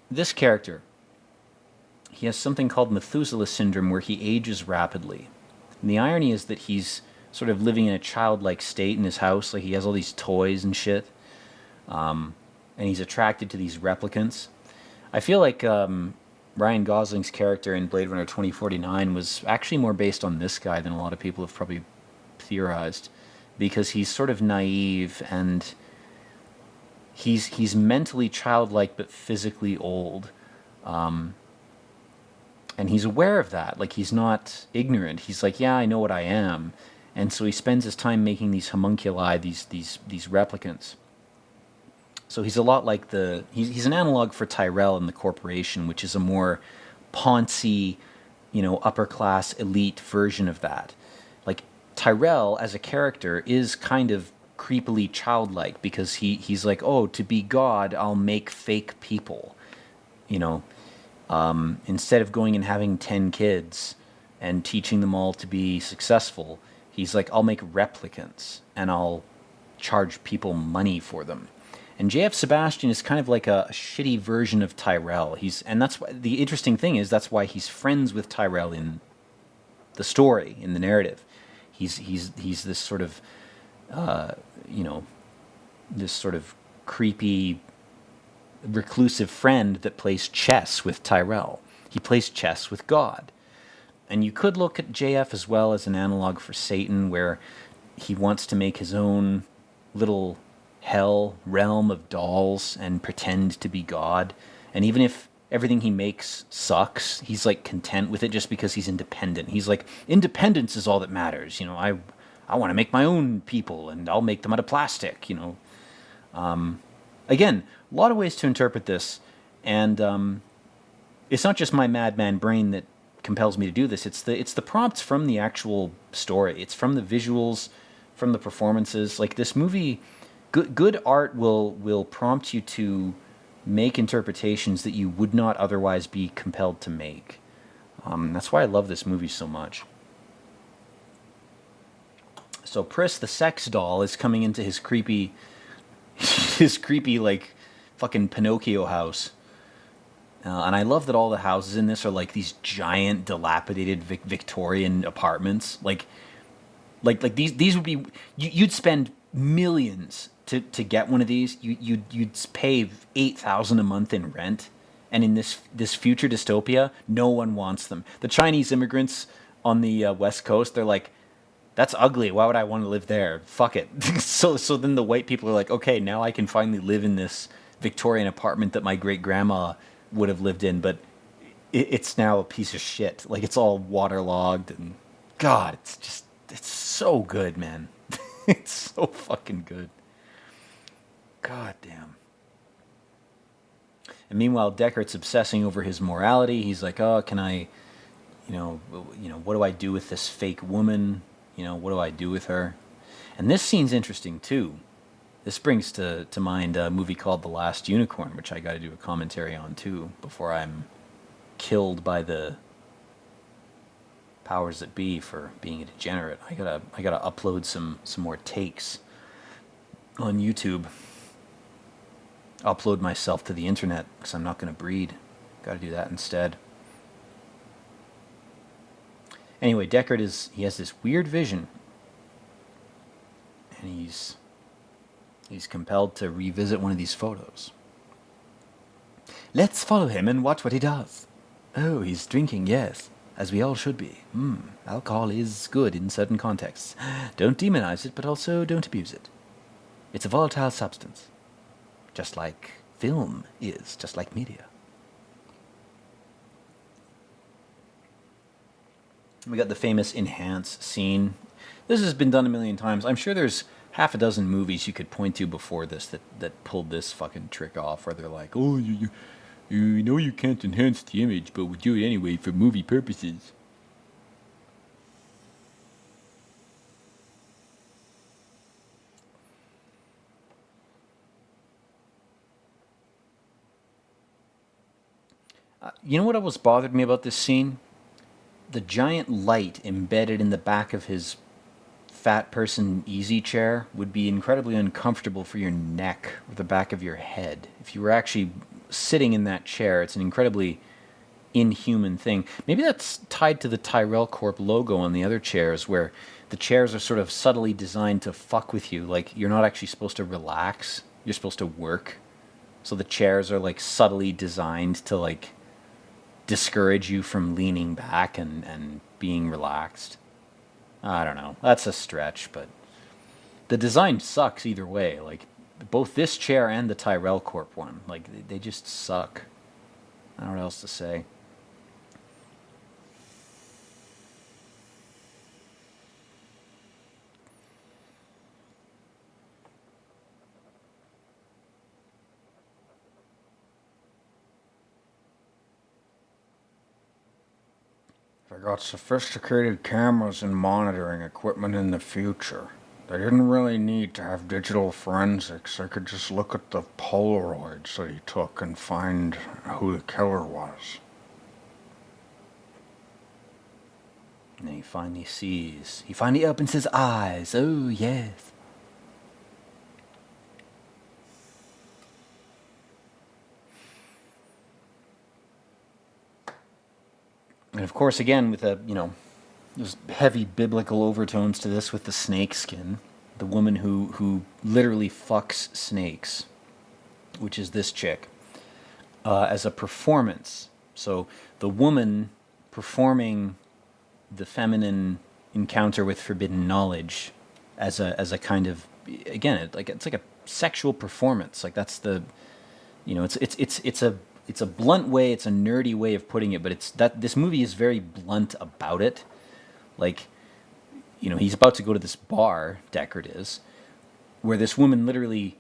this character, he has something called Methuselah syndrome where he ages rapidly. And the irony is that he's sort of living in a childlike state in his house. Like, he has all these toys and shit. And he's attracted to these replicants. I feel like Ryan Gosling's character in Blade Runner 2049 was actually more based on this guy than a lot of people have probably theorized, because he's sort of naive and he's mentally childlike but physically old. And he's aware of that. Like, he's not ignorant. He's like, yeah, I know what I am. And so he spends his time making these homunculi, these replicants. So he's a lot like he's an analog for Tyrell in The Corporation, which is a more poncy, you know, upper class elite version of that. Like, Tyrell as a character is kind of creepily childlike because he's like, oh, to be God, I'll make fake people, you know. Instead of going and having 10 kids, and teaching them all to be successful. He's like, I'll make replicants and I'll charge people money for them. And J.F. Sebastian is kind of like a shitty version of Tyrell. And that's why the interesting thing is that's why he's friends with Tyrell in the story, in the narrative. He's this sort of you know, this sort of creepy reclusive friend that plays chess with Tyrell. He plays chess with God. And you could look at JF as well as an analog for Satan, where he wants to make his own little hell realm of dolls and pretend to be God. And even if everything he makes sucks, he's like content with it just because he's independent. He's like, independence is all that matters. You know, I want to make my own people and I'll make them out of plastic, you know. Again, a lot of ways to interpret this. And it's not just my madman brain that compels me to do this. It's the prompts from the actual story. It's from the visuals, from the performances. Like this movie, good art will prompt you to make interpretations that you would not otherwise be compelled to make. That's why I love this movie so much. So Pris, the sex doll, is coming into his creepy like fucking Pinocchio house. And I love that all the houses in this are like these giant, dilapidated Victorian apartments. Like these would be you'd spend millions to get one of these. You'd pay $8,000 a month in rent, and in this future dystopia, no one wants them. The Chinese immigrants on the West Coast, they're like, that's ugly. Why would I want to live there? Fuck it. So then the white people are like, okay, now I can finally live in this Victorian apartment that my great grandma would have lived in, but it's now a piece of shit. Like it's all waterlogged, and God, it's so good, man. It's so fucking good. God damn. And meanwhile, Deckard's obsessing over his morality. He's like, oh, can I, you know, what do I do with this fake woman? You know, what do I do with her? And this scene's interesting too. This brings to mind a movie called The Last Unicorn, which I got to do a commentary on too before I'm killed by the powers that be for being a degenerate. I gotta upload some more takes on YouTube. Upload myself to the internet because I'm not gonna breed. Got to do that instead. Anyway, Deckard he has this weird vision, and he's compelled to revisit one of these photos. Let's follow him and watch what he does. Oh, he's drinking, yes, as we all should be. Alcohol is good in certain contexts. Don't demonize it, but also don't abuse it. It's a volatile substance, just like film is, just like media. We got the famous enhance scene. This has been done a million times. I'm sure there's half a dozen movies you could point to before this that pulled this fucking trick off, where they're like, oh, you know you can't enhance the image, but we do it anyway for movie purposes. You know what always bothered me about this scene? The giant light embedded in the back of his fat person easy chair would be incredibly uncomfortable for your neck or the back of your head. If you were actually sitting in that chair, it's an incredibly inhuman thing. Maybe that's tied to the Tyrell Corp logo on the other chairs, where the chairs are sort of subtly designed to fuck with you. Like, you're not actually supposed to relax, you're supposed to work. So the chairs are like subtly designed to like discourage you from leaning back and being relaxed. I don't know. That's a stretch, but the design sucks either way. Like, both this chair and the Tyrell Corp one, like, they just suck. I don't know what else to say. They got sophisticated cameras and monitoring equipment in the future. They didn't really need to have digital forensics. They could just look at the Polaroids that he took and find who the killer was. And then he finally sees. He finally opens his eyes. Oh, yes. And of course, again, with there's heavy biblical overtones to this with the snake skin. The woman who literally fucks snakes, which is this chick, as a performance. So the woman performing the feminine encounter with forbidden knowledge as a kind of, again, it's like a sexual performance. Like that's the, it's a blunt way, it's a nerdy way of putting it, but it's that this movie is very blunt about it. Like, he's about to go to this bar, Deckard is, where this woman literally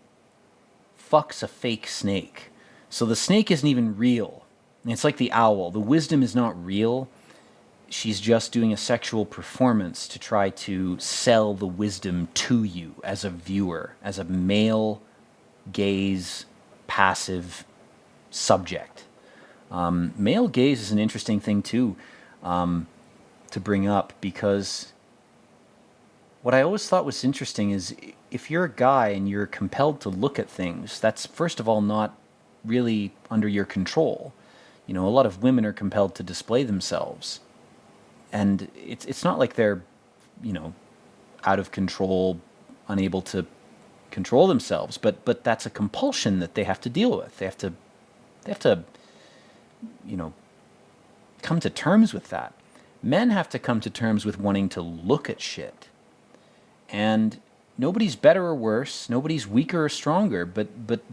fucks a fake snake. So the snake isn't even real. It's like the owl. The wisdom is not real. She's just doing a sexual performance to try to sell the wisdom to you as a viewer, as a male gaze passive subject. Male gaze is an interesting thing too, to bring up, because what I always thought was interesting is if you're a guy and you're compelled to look at things, that's first of all not really under your control. A lot of women are compelled to display themselves, and it's not like they're, out of control, unable to control themselves, but that's a compulsion that they have to deal with. They have to come to terms with that. Men have to come to terms with wanting to look at shit. And nobody's better or worse, nobody's weaker or stronger, but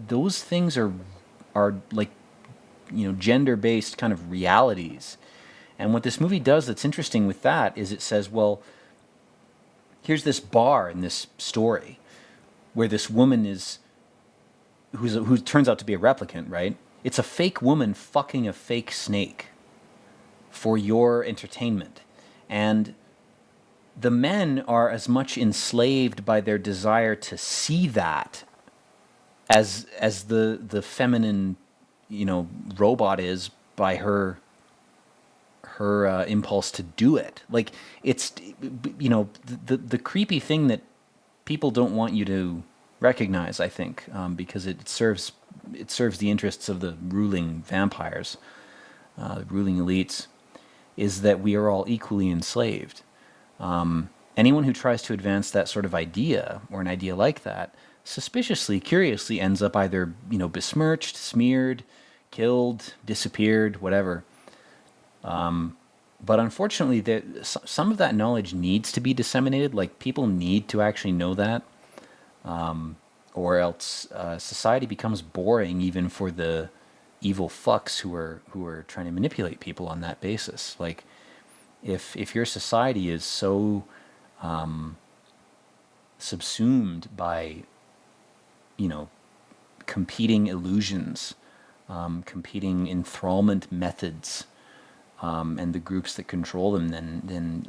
those things are like, gender-based kind of realities. And what this movie does that's interesting with that is it says, well, here's this bar in this story where this woman is, who turns out to be a replicant, right? It's a fake woman fucking a fake snake for your entertainment. And the men are as much enslaved by their desire to see that as the feminine, robot is by her impulse to do it. Like, it's, the creepy thing that people don't want you to recognize, I think, because it serves the interests of the ruling vampires, the ruling elites, is that we are all equally enslaved. Anyone who tries to advance that sort of idea, or an idea like that, suspiciously, curiously ends up either, besmirched, smeared, killed, disappeared, whatever. But unfortunately, some of that knowledge needs to be disseminated. Like, people need to actually know that, or else society becomes boring, even for the evil fucks who are trying to manipulate people on that basis. Like, if your society is so subsumed by, competing illusions, competing enthrallment methods, and the groups that control them, then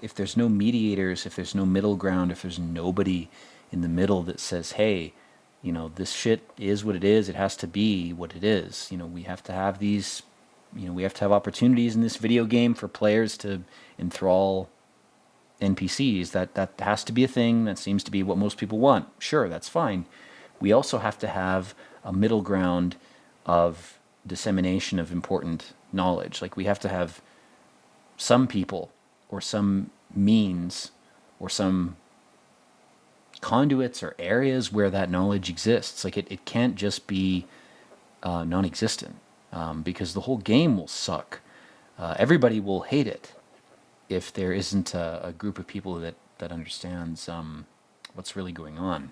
if there's no mediators, if there's no middle ground, if there's nobody in the middle that says, hey, this shit is what it is, it has to be what it is, we have to have these, we have to have opportunities in this video game for players to enthrall NPCs. That has to be a thing. That seems to be what most people want. Sure, that's fine. We also have to have a middle ground of dissemination of important knowledge. Like, we have to have some people or some means or some conduits or areas where that knowledge exists. Like, it can't just be non-existent, because the whole game will suck. Everybody will hate it if there isn't a group of people that understands what's really going on.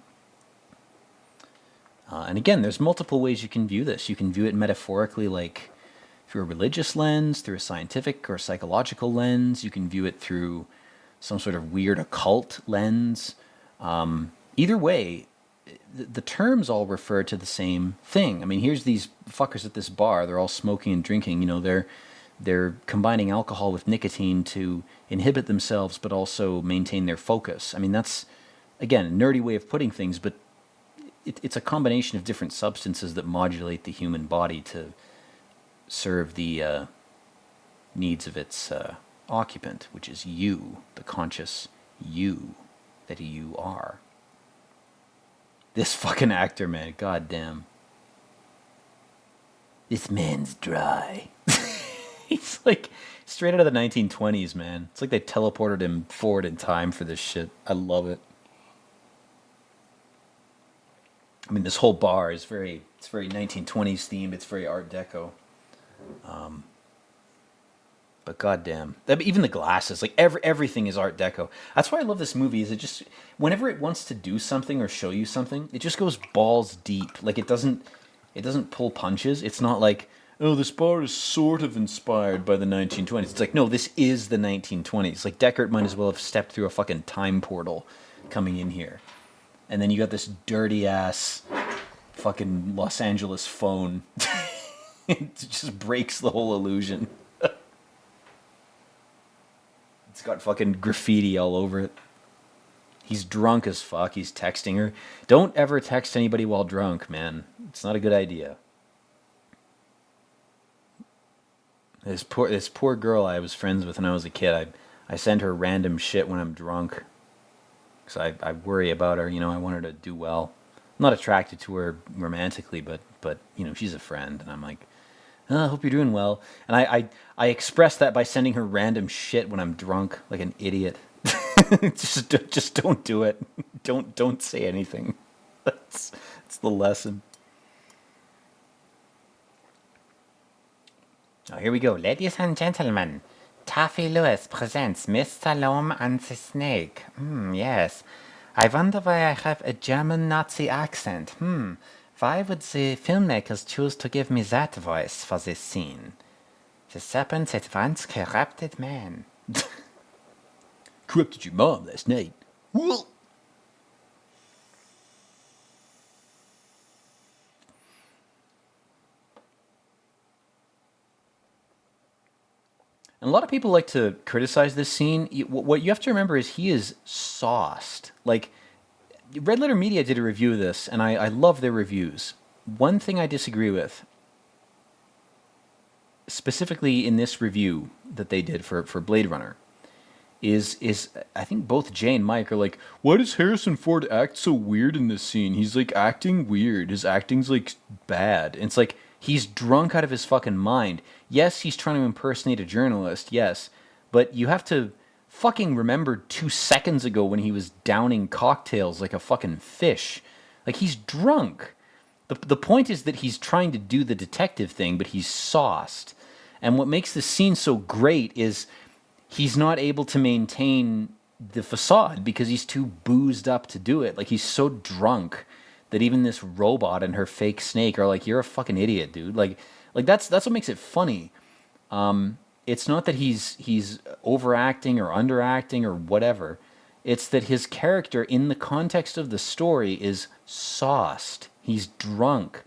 And again, there's multiple ways you can view this. You can view it metaphorically, like through a religious lens, through a scientific or psychological lens. You can view it through some sort of weird occult lens. Either way, the terms all refer to the same thing. I mean, here's these fuckers at this bar. They're all smoking and drinking. They're combining alcohol with nicotine to inhibit themselves, but also maintain their focus. I mean, that's, again, a nerdy way of putting things, but it's a combination of different substances that modulate the human body to serve the needs of its occupant, which is you, the conscious you that you are. This fucking actor, man, goddamn. This man's dry. He's like straight out of the 1920s, man. It's like they teleported him forward in time for this shit. I love it. I mean, this whole bar is very 1920s themed. It's very Art Deco. But goddamn, even the glasses, like everything is Art Deco. That's why I love this movie. Is it just whenever it wants to do something or show you something, it just goes balls deep. Like it doesn't pull punches. It's not like, oh, this bar is sort of inspired by the 1920s. It's like, no, this is the 1920s. Like Deckard might as well have stepped through a fucking time portal coming in here. And then you got this dirty ass fucking Los Angeles phone. It just breaks the whole illusion. It's got fucking graffiti all over it. He's drunk as fuck. He's texting her. Don't ever text anybody while drunk, man. It's not a good idea. This poor girl I was friends with when I was a kid, I send her random shit when I'm drunk. Because I worry about her, I want her to do well. I'm not attracted to her romantically, but she's a friend, and I'm like, oh, I hope you're doing well. And I express that by sending her random shit when I'm drunk, like an idiot. just don't do it. Don't say anything. That's the lesson. Oh, here we go. Ladies and gentlemen, Taffy Lewis presents Mr. Loam and the Snake. Yes. I wonder why I have a German Nazi accent. Why would the filmmakers choose to give me that voice for this scene? The serpent that once corrupted man. Corrupted your mom last night. Whoa. And a lot of people like to criticize this scene. What you have to remember is he is sauced. Like, Red Letter Media did a review of this, and I love their reviews. One thing I disagree with, specifically in this review that they did for Blade Runner, is I think both Jay and Mike are like, why does Harrison Ford act so weird in this scene? He's like acting weird. His acting's like bad. And it's like, he's drunk out of his fucking mind. Yes, he's trying to impersonate a journalist, yes. But you have to fucking remember 2 seconds ago when he was downing cocktails like a fucking fish. Like, he's drunk. The point is that he's trying to do the detective thing, but he's sauced. And what makes this scene so great is he's not able to maintain the facade because he's too boozed up to do it. Like, he's so drunk that even this robot and her fake snake are like, you're a fucking idiot, dude. Like that's what makes it funny. It's not that he's overacting or underacting or whatever. It's that his character in the context of the story is sauced. He's drunk.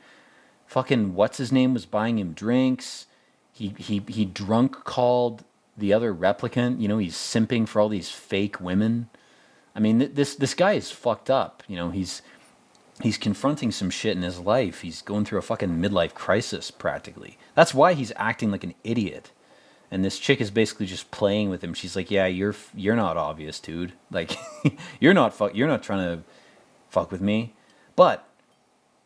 Fucking what's his name was buying him drinks. He drunk called the other replicant. He's simping for all these fake women. I mean, this guy is fucked up. He's confronting some shit in his life. He's going through a fucking midlife crisis, practically. That's why he's acting like an idiot. And this chick is basically just playing with him. She's like, "Yeah, you're not obvious, dude. Like, you're not trying to fuck with me." But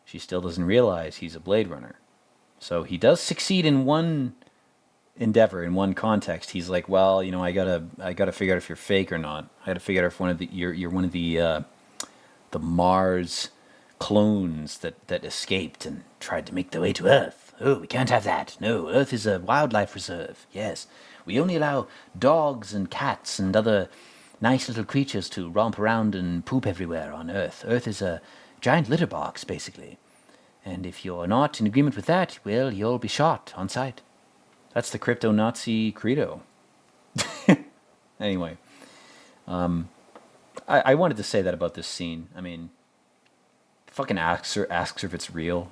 she still doesn't realize he's a Blade Runner. So he does succeed in one endeavor, in one context. He's like, "Well, I gotta figure out if you're fake or not. I gotta figure out if you're one of the Mars clones that escaped and tried to make their way to Earth. Oh, we can't have that. No, Earth is a wildlife reserve. Yes, we only allow dogs and cats and other nice little creatures to romp around and poop everywhere on Earth. Earth is a giant litter box, basically. And if you're not in agreement with that, well, you'll be shot on sight." That's the crypto-Nazi credo. Anyway, I wanted to say that about this scene. I mean, fucking asks her if it's real.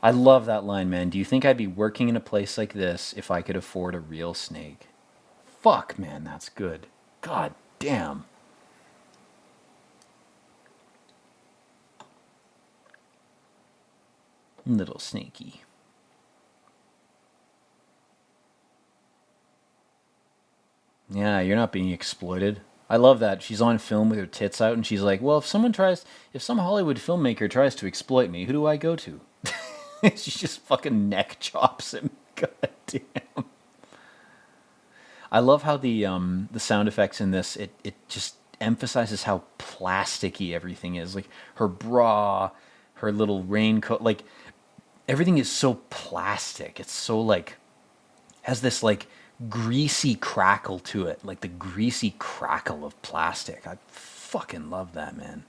I love that line, man. Do you think I'd be working in a place like this if I could afford a real snake? Fuck, man, that's good. God damn. Little snaky. Yeah, you're not being exploited. I love that. She's on film with her tits out, and she's like, well, if some Hollywood filmmaker tries to exploit me, who do I go to? She just fucking neck chops him. God damn. I love how the sound effects in this, it just emphasizes how plasticky everything is. Like her bra, her little raincoat, like everything is so plastic. It's so like has this like greasy crackle to it, like the greasy crackle of plastic. I fucking love that, man.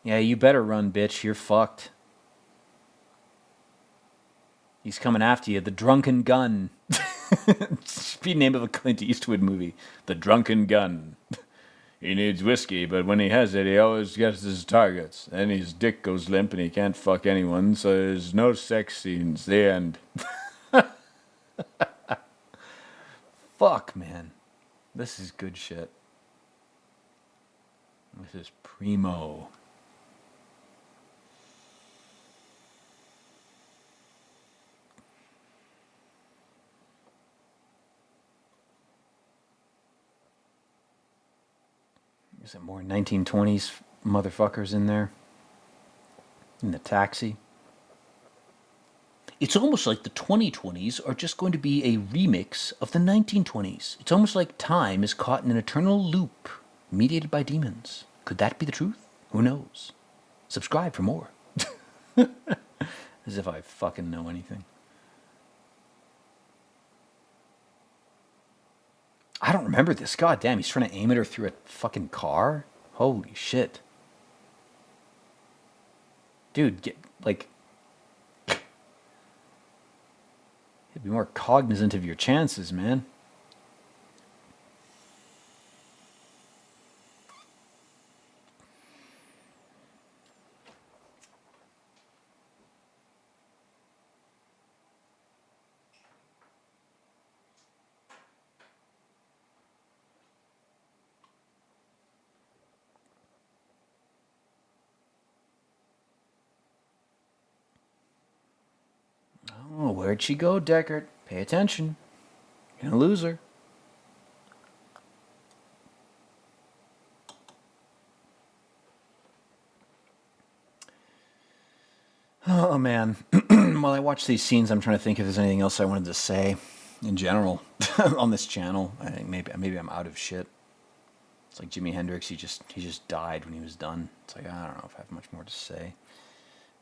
Yeah, you better run, bitch. You're fucked. He's coming after you. The Drunken Gun. Should be the name of a Clint Eastwood movie. The Drunken Gun. He needs whiskey, but when he has it, he always gets his targets. Then his dick goes limp and he can't fuck anyone, so there's no sex scenes. The end. Fuck, man. This is good shit. This is primo. Is it more 1920s motherfuckers in there? In the taxi? It's almost like the 2020s are just going to be a remix of the 1920s. It's almost like time is caught in an eternal loop, mediated by demons. Could that be the truth? Who knows? Subscribe for more. As if I fucking know anything. I don't remember this. God damn, he's trying to aim at her through a fucking car? Holy shit. Dude, get, like... be more cognizant of your chances, man. Oh, where'd she go, Deckard? Pay attention. You're gonna lose her. Oh, man. While I watch these scenes, I'm trying to think if there's anything else I wanted to say in general on this channel. I think maybe I'm out of shit. It's like Jimi Hendrix. He just died when he was done. It's like, I don't know if I have much more to say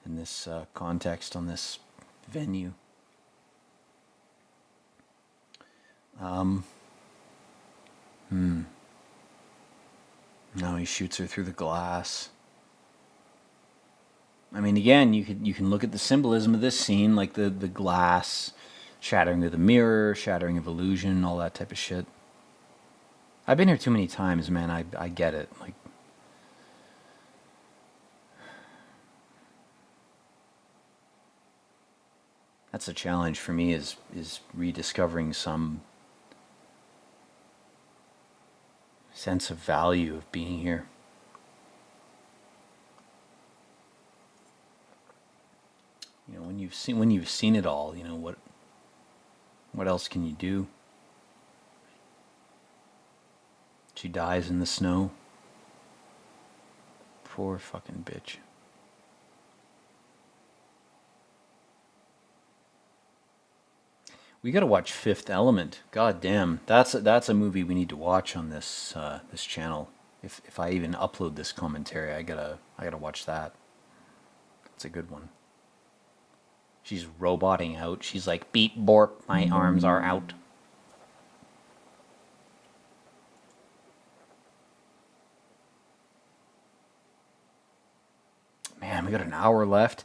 in this context on this venue. No, he shoots her through the glass. I mean, again, you can look at the symbolism of this scene, like the glass, shattering of the mirror, shattering of illusion, all that type of shit. I've been here too many times, man. I get it. Like, that's a challenge for me is rediscovering some sense of value of being here. You know, when you've seen it all, you know, what else can you do? She dies in the snow. Poor fucking bitch. We gotta watch Fifth Element. God damn, that's a movie we need to watch on this this channel. If I even upload this commentary, I gotta watch that. It's a good one. She's roboting out. She's like, beep borp, my arms are out. Man, we got an hour left.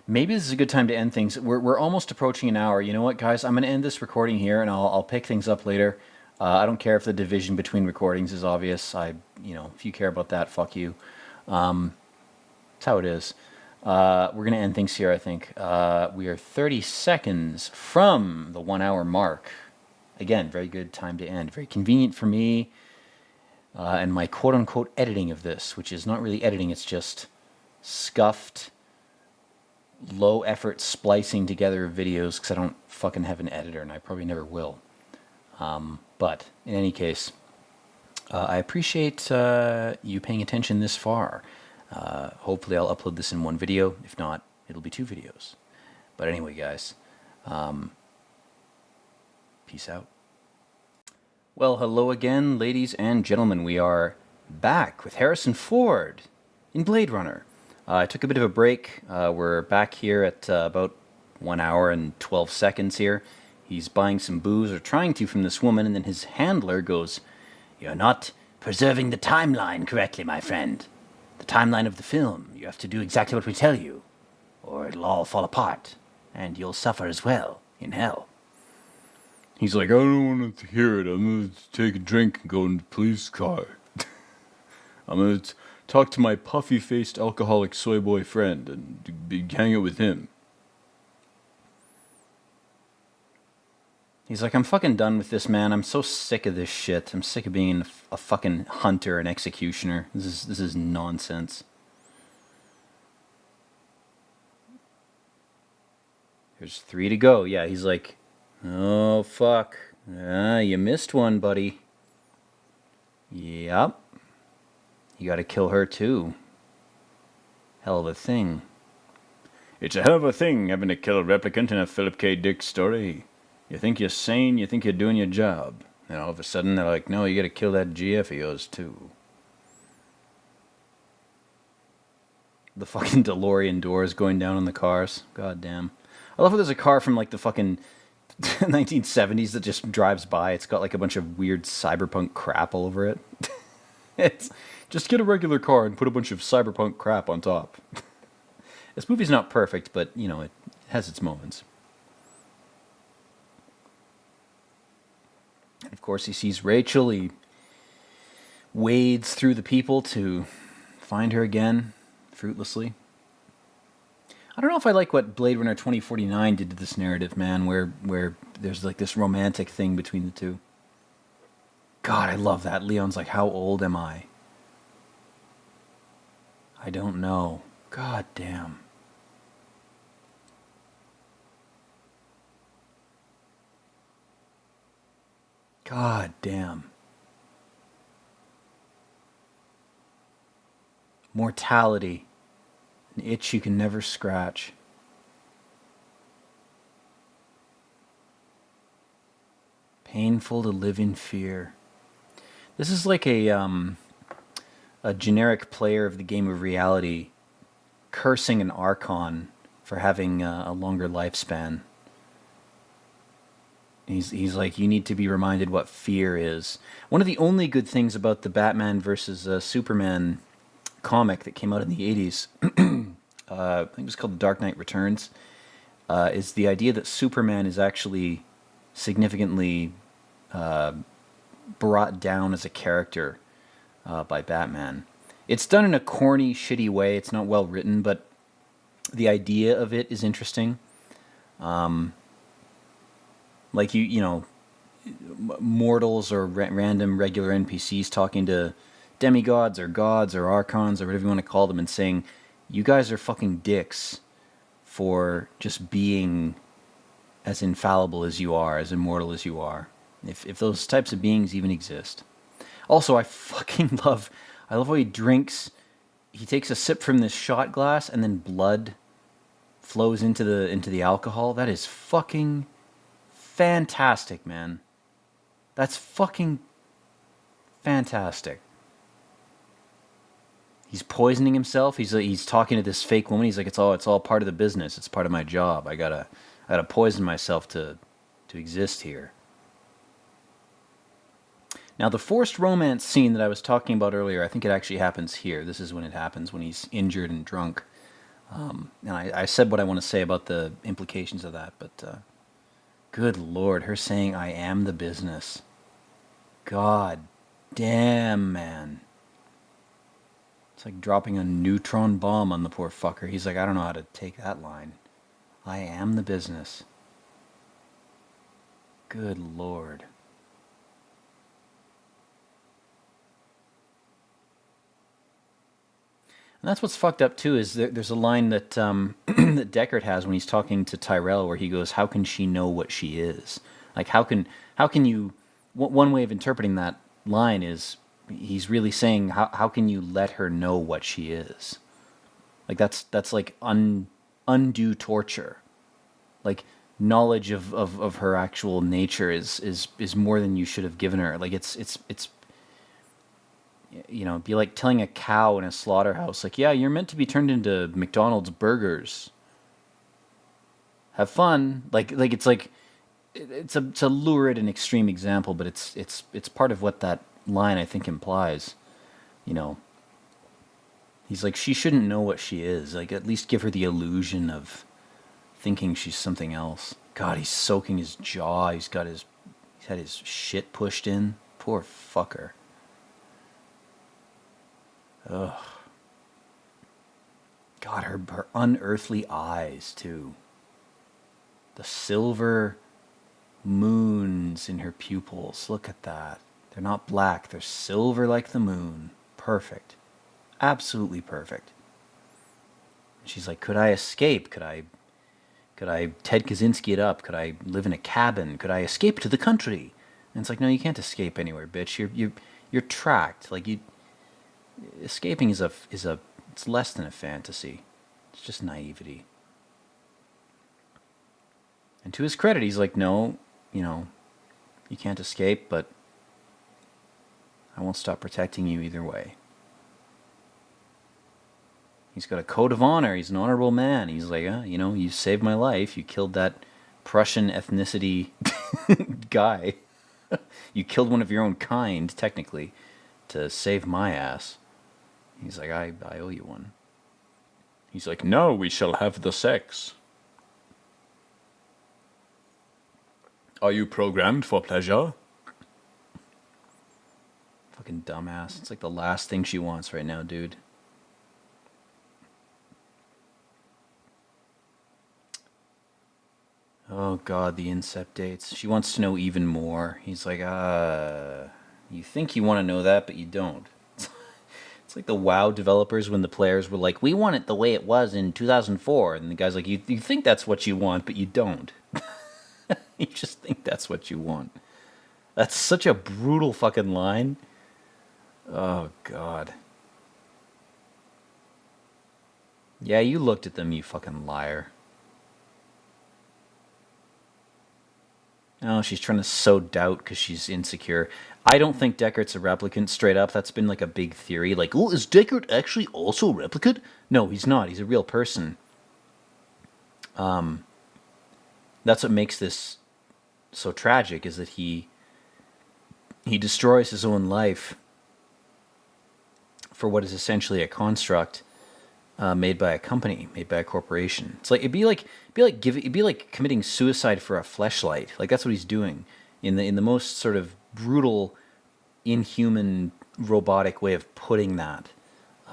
Maybe this is a good time to end things. We're almost approaching an hour. You know what, guys? I'm going to end this recording here, and I'll pick things up later. I don't care if the division between recordings is obvious. If you care about that, fuck you. That's how it is. We're going to end things here, I think. We are 30 seconds from the 1 hour mark. Again, very good time to end. Very convenient for me and my quote-unquote editing of this, which is not really editing. It's just scuffed, low-effort splicing together of videos because I don't fucking have an editor, and I probably never will. But in any case, I appreciate you paying attention this far. Hopefully I'll upload this in one video. If not, it'll be 2 videos. But anyway, guys, peace out. Well, hello again, ladies and gentlemen. We are back with Harrison Ford in Blade Runner. I took a bit of a break. We're back here at about 1 hour and 12 seconds here. He's buying some booze, or trying to, from this woman, and then his handler goes, "You're not preserving the timeline correctly, my friend. The timeline of the film. You have to do exactly what we tell you, or it'll all fall apart, and you'll suffer as well in hell." He's like, I don't want to hear it. I'm going to take a drink and go in the police car. I'm going to talk to my puffy-faced alcoholic soy boy friend and hang out with him. He's like, "I'm fucking done with this, man. I'm so sick of this shit. I'm sick of being a fucking hunter and executioner. This is nonsense." There's 3 to go. Yeah, he's like, "Oh, fuck. You missed one, buddy." Yep. You gotta kill her, too. Hell of a thing. It's a hell of a thing having to kill a replicant in a Philip K. Dick story. You think you're sane, you think you're doing your job. And all of a sudden they're like, no, you gotta kill that GF of yours, too. The fucking DeLorean doors going down on the cars. God damn. I love how there's a car from like the fucking 1970s that just drives by. It's got like a bunch of weird cyberpunk crap all over it. It's just get a regular car and put a bunch of cyberpunk crap on top. This movie's not perfect, but you know, it has its moments. And of course he sees Rachel. He wades through the people to find her again, fruitlessly. I don't know if I like what Blade Runner 2049 did to this narrative, man, where there's like this romantic thing between the two. God, I love that. Leon's like, "How old am I?" "I don't know." God damn. God damn. Mortality. An itch you can never scratch. Painful to live in fear. This is like a generic player of the game of reality cursing an Archon for having a longer lifespan. He's like, you need to be reminded what fear is. One of the only good things about the Batman versus Superman comic that came out in the 80s, I think it was called The Dark Knight Returns, is the idea that Superman is actually significantly brought down as a character by Batman. It's done in a corny, shitty way. It's not well written, but the idea of it is interesting. Like you know, mortals or random regular NPCs talking to demigods or gods or archons or whatever you want to call them and saying, "You guys are fucking dicks for just being as infallible as you are, as immortal as you are." If those types of beings even exist. Also, I fucking love how he drinks. He takes a sip from this shot glass and then blood flows into the alcohol. That is fucking fantastic, man. That's fucking fantastic. He's poisoning himself. He's talking to this fake woman. He's like, it's all part of the business. It's part of my job. I gotta poison myself to exist here. Now, the forced romance scene that I was talking about earlier, I think it actually happens here. This is when it happens, when he's injured and drunk. And I said what I want to say about the implications of that, but good Lord, her saying, "I am the business." God damn, man. It's like dropping a neutron bomb on the poor fucker. He's like, I don't know how to take that line. I am the business. Good Lord. And that's what's fucked up too. Is there's a line that that Deckard has when he's talking to Tyrell, where he goes, "How can she know what she is? Like, how can you one way of interpreting that line is he's really saying how can you let her know what she is? Like that's like undue torture. Like knowledge of her actual nature is more than you should have given her. Like it's be like telling a cow in a slaughterhouse, like, yeah, you're meant to be turned into McDonald's burgers. Have fun. Like it's a lurid and extreme example, but it's part of what that line I think implies. You know, he's like, she shouldn't know what she is. Like, at least give her the illusion of thinking she's something else. God, he's soaking his jaw. He's had his shit pushed in. Poor fucker. Ugh. God, her unearthly eyes too. The silver moons in her pupils. Look at that. They're not black. They're silver like the moon. Perfect. Absolutely perfect. She's like, could I escape? Could I Ted Kaczynski it up? Could I live in a cabin? Could I escape to the country? And it's like, no, you can't escape anywhere, bitch. You're tracked. Like, escaping is it's less than a fantasy. It's just naivety. And to his credit, he's like, no, you can't escape, but I won't stop protecting you either way. He's got a code of honor. He's an honorable man. He's like, you saved my life. You killed that Prussian ethnicity guy. You killed one of your own kind, technically, to save my ass. He's like, I owe you one. He's like, now we shall have the sex. Are you programmed for pleasure? Fucking dumbass. It's like the last thing she wants right now, dude. Oh god, the incept dates. She wants to know even more. He's like, you think you want to know that, but you don't. It's like the WoW developers when the players were like, we want it the way it was in 2004. And the guy's like, you think that's what you want, but you don't. You just think that's what you want. That's such a brutal fucking line. Oh, God. Yeah, you looked at them, you fucking liar. Oh, she's trying to sow doubt because she's insecure. I don't think Deckart's a replicant straight up. That's been like a big theory. Like, oh, is Deckard actually also a replicant? No, he's not. He's a real person. That's what makes this so tragic, is that he destroys his own life for what is essentially a construct made by a company, made by a corporation. It's like it'd be like committing suicide for a fleshlight. Like, that's what he's doing in the most sort of brutal, inhuman, robotic way of putting that.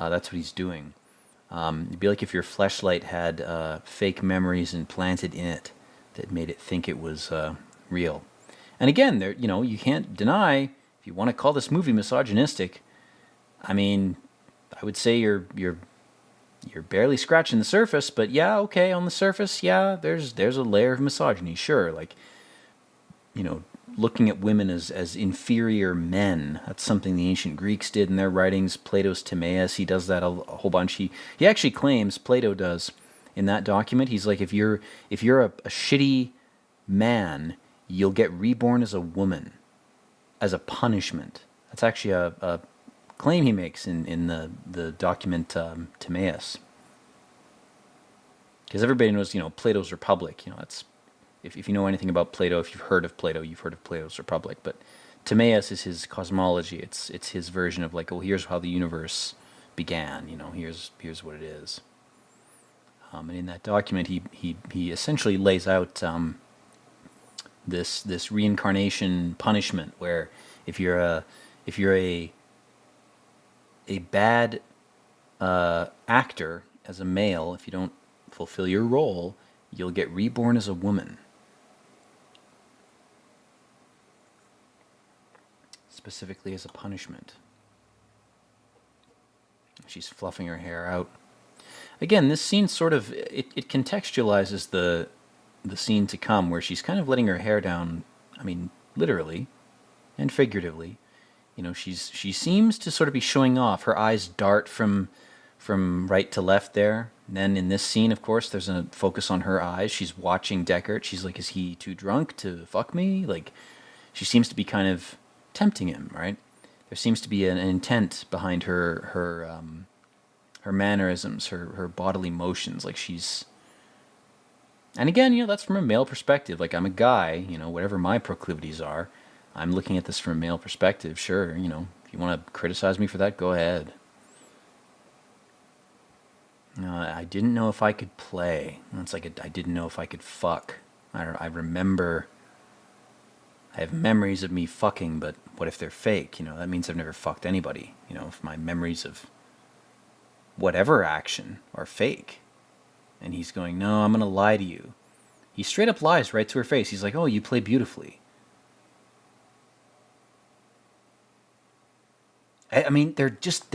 That's what he's doing. It'd be like if your fleshlight had fake memories implanted in it that made it think it was real. And again, there, you can't deny, if you want to call this movie misogynistic, I mean, I would say you're barely scratching the surface, but yeah, okay, on the surface, yeah, there's a layer of misogyny, sure. Like, looking at women as inferior men. That's something the ancient Greeks did in their writings. Plato's Timaeus, he does that a whole bunch. He actually claims, Plato does, in that document, he's like, if you're a shitty man, you'll get reborn as a woman, as a punishment. That's actually a claim he makes in the document Timaeus. Because everybody knows, Plato's Republic. That's if you know anything about Plato, if you've heard of Plato, you've heard of Plato's Republic. But Timaeus is his cosmology. It's his version of like, oh, here's how the universe began. Here's what it is. And in that document, he essentially lays out this reincarnation punishment, where if you're a bad actor as a male, if you don't fulfill your role, you'll get reborn as a woman. Specifically as a punishment. She's fluffing her hair out. Again, this scene sort of, it contextualizes the scene to come, where she's kind of letting her hair down, I mean, literally. and figuratively. You know, she seems to sort of be showing off. Her eyes dart from right to left there. And then in this scene, of course, there's a focus on her eyes. She's watching Deckard. She's like, is he too drunk to fuck me? Like, she seems to be kind of tempting him, right? There seems to be an intent behind her mannerisms, her bodily motions. Like she's, and again, you know, that's from a male perspective. Like I'm a guy, you know, whatever my proclivities are, I'm looking at this from a male perspective. Sure, you know, if you want to criticize me for that, go ahead. I didn't know if I could play. It's like I didn't know if I could fuck. I remember. I have memories of me fucking, but what if they're fake? You know, that means I've never fucked anybody. You know, if my memories of whatever action are fake. And he's going, no, I'm going to lie to you. He straight up lies right to her face. He's like, oh, you play beautifully. I mean, they're just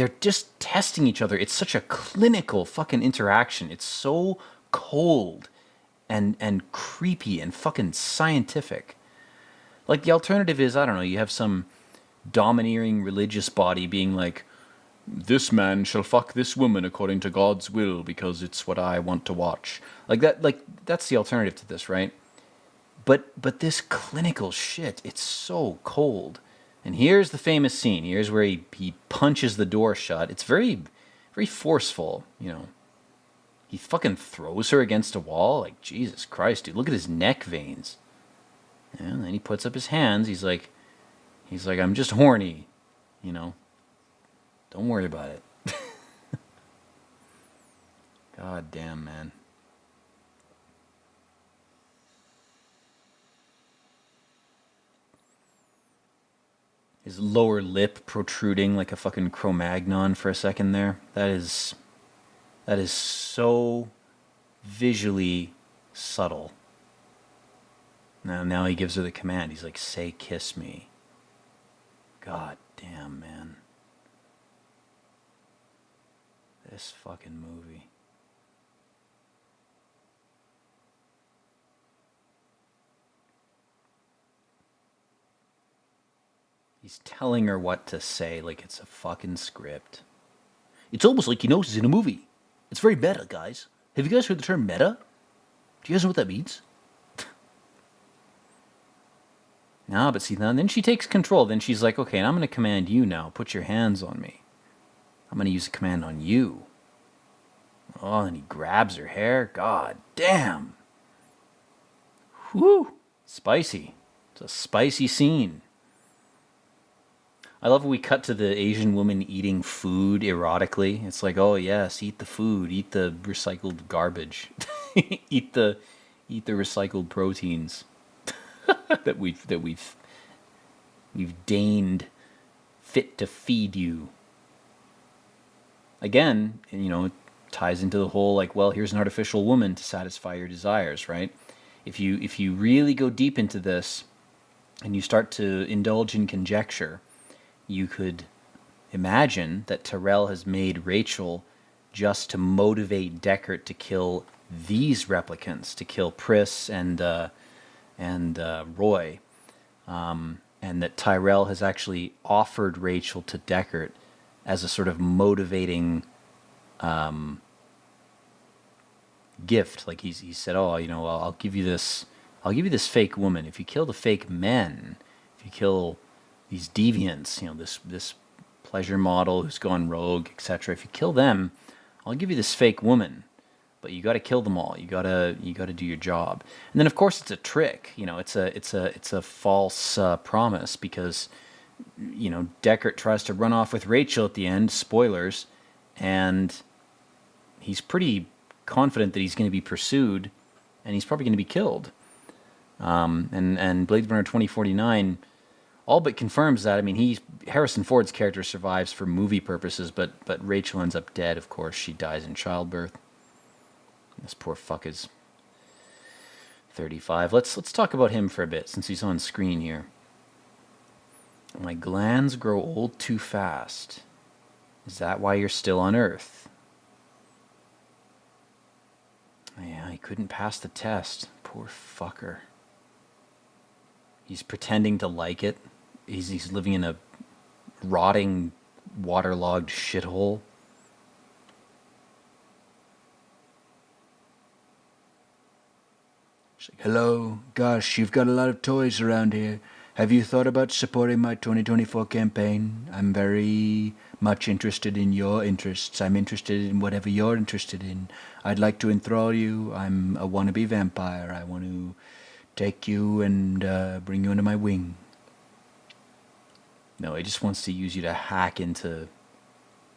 testing each other. It's such a clinical fucking interaction. It's so cold and creepy and fucking scientific. Like the alternative is, I don't know, you have some domineering religious body being like, this man shall fuck this woman according to God's will because it's what I want to watch. Like that's the alternative to this, right? But this clinical shit, it's so cold. And here's the famous scene. Here's where he punches the door shut. It's very, very forceful, you know. He fucking throws her against a wall. Like, Jesus Christ, dude. Look at his neck veins. And then he puts up his hands. He's like, I'm just horny, you know. Don't worry about it. God damn, man. His lower lip protruding like a fucking Cro-Magnon for a second there. That is so visually subtle. Now he gives her the command. He's like, say kiss me. God damn, man. This fucking movie. He's telling her what to say like it's a fucking script. It's almost like he knows he's in a movie. It's very meta, guys. Have you guys heard the term meta? Do you guys know what that means? No, but see, then she takes control. Then she's like, okay, I'm going to command you now. Put your hands on me. I'm going to use a command on you. Oh, and he grabs her hair. God damn. Whew. Spicy. It's a spicy scene. I love when we cut to the Asian woman eating food erotically. It's like, oh yes, eat the food, eat the recycled garbage, eat the recycled proteins that we've deigned fit to feed you. Again, you know, it ties into the whole like, well, here's an artificial woman to satisfy your desires, right? If you really go deep into this and you start to indulge in conjecture, you could imagine that Tyrell has made Rachel just to motivate Deckard to kill these replicants, to kill Pris and Roy, and that Tyrell has actually offered Rachel to Deckard as a sort of motivating gift. Like he said, oh, you know, I'll give you this fake woman if you kill the fake men, if you kill these deviants, you know, this pleasure model who's gone rogue, etc. If you kill them, I'll give you this fake woman, but you got to kill them all. You got to do your job. And then of course it's a trick. You know, it's a false promise because, you know, Deckard tries to run off with Rachel at the end. Spoilers, and he's pretty confident that he's going to be pursued, and he's probably going to be killed. And Blade Runner 2049. All but confirms that. I mean, Harrison Ford's character survives for movie purposes, but Rachel ends up dead, of course. She dies in childbirth. This poor fuck is 35. Let's talk about him for a bit, since he's on screen here. My glands grow old too fast. Is that why you're still on Earth? Yeah, he couldn't pass the test. Poor fucker. He's pretending to like it. he's living in a rotting, waterlogged shithole. She's like, hello, gosh, you've got a lot of toys around here. Have you thought about supporting my 2024 campaign? I'm very much interested in your interests. I'm interested in whatever you're interested in. I'd like to enthrall you. I'm a wannabe vampire. I want to take you and bring you under my wing. No, he just wants to use you to hack into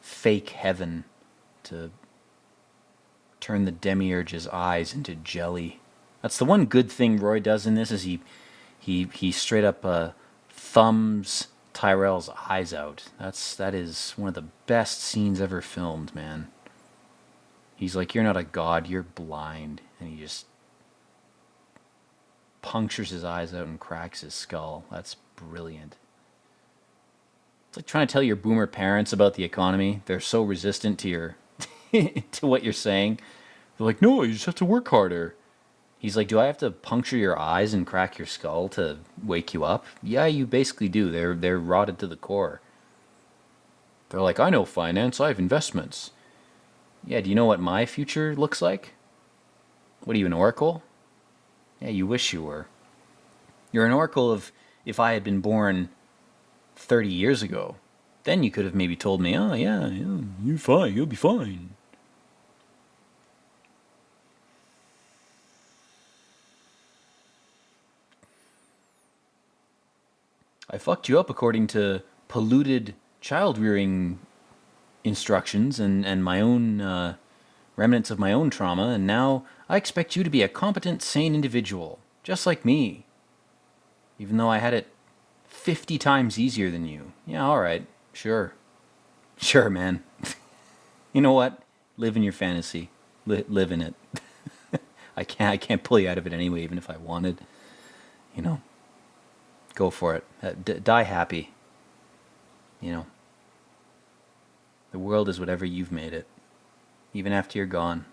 fake heaven, to turn the demiurge's eyes into jelly. That's the one good thing Roy does in this, is he straight up thumbs Tyrell's eyes out. That is one of the best scenes ever filmed, man. He's like, you're not a god, you're blind. And he just punctures his eyes out and cracks his skull. That's brilliant. It's like trying to tell your boomer parents about the economy. They're so resistant to your to what you're saying. They're like, no, you just have to work harder. He's like, do I have to puncture your eyes and crack your skull to wake you up? Yeah, you basically do. They're rotted to the core. They're like, I know finance, I have investments. Yeah, do you know what my future looks like? What are you, an oracle? Yeah, you wish you were. You're an oracle of if I had been born 30 years ago. Then you could have maybe told me, oh yeah, you're fine, you'll be fine. I fucked you up according to polluted child-rearing instructions and my own remnants of my own trauma, and now I expect you to be a competent, sane individual, just like me. Even though I had it 50 times easier than you. Yeah, alright, sure. Sure, man. You know what? Live in your fantasy. Live in it. I can't pull you out of it anyway, even if I wanted. You know. Go for it. Die happy. You know. The world is whatever you've made it. Even after you're gone,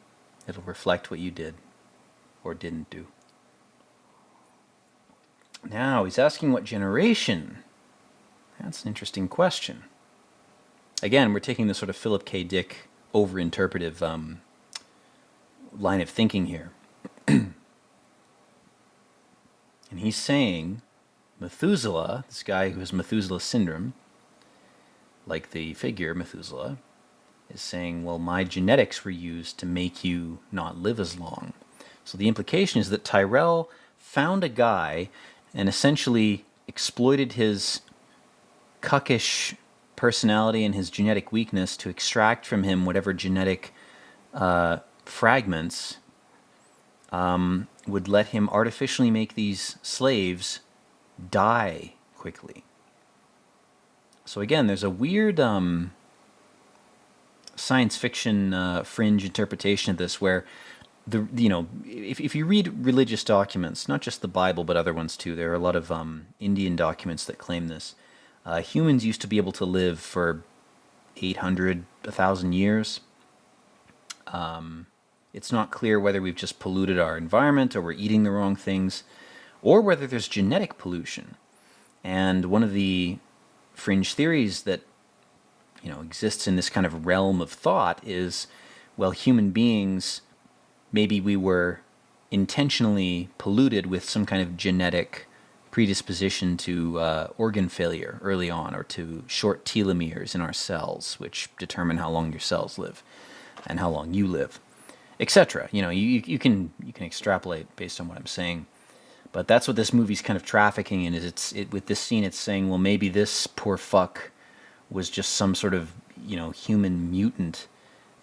it'll reflect what you did or didn't do. Now, he's asking what generation. That's an interesting question. Again, we're taking this sort of Philip K. Dick over-interpretive line of thinking here. And he's saying Methuselah, this guy who has Methuselah syndrome, like the figure Methuselah, is saying, well, my genetics were used to make you not live as long. So the implication is that Tyrell found a guy and essentially exploited his cuckish personality and his genetic weakness to extract from him whatever genetic fragments would let him artificially make these slaves die quickly. So again, there's a weird science fiction fringe interpretation of this where if you read religious documents, not just the Bible but other ones too, there are a lot of Indian documents that claim this. Humans used to be able to live for 800, 1,000 years. It's not clear whether we've just polluted our environment or we're eating the wrong things, or whether there's genetic pollution. And one of the fringe theories that exists in this kind of realm of thought is, well, human beings, maybe we were intentionally polluted with some kind of genetic predisposition to organ failure early on, or to short telomeres in our cells, which determine how long your cells live and how long you live, etc. You can extrapolate based on what I'm saying. But that's what this movie's kind of trafficking in, is with this scene it's saying, well, maybe this poor fuck was just some sort of, human mutant,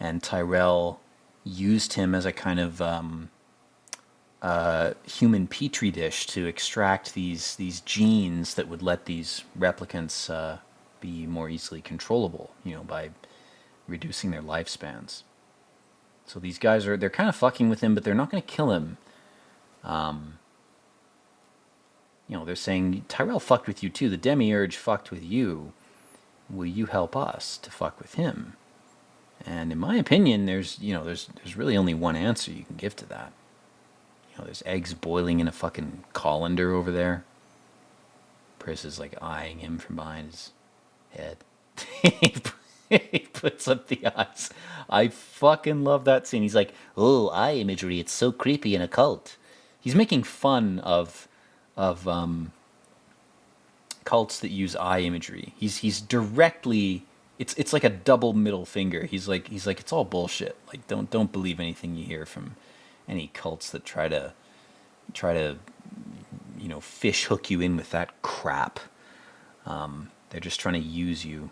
and Tyrell used him as a kind of human petri dish to extract these genes that would let these replicants be more easily controllable, by reducing their lifespans. So these guys they're kind of fucking with him, but they're not going to kill him. They're saying, Tyrell fucked with you too. The demiurge fucked with you. Will you help us to fuck with him? And in my opinion, there's really only one answer you can give to that. There's eggs boiling in a fucking colander over there. Pris is like eyeing him from behind his head. He puts up the eyes. I fucking love that scene. He's like, "Oh, eye imagery. It's so creepy and occult." He's making fun of cults that use eye imagery. He's directly. It's like a double middle finger. He's like it's all bullshit. Like don't believe anything you hear from any cults that try to fish hook you in with that crap. They're just trying to use you.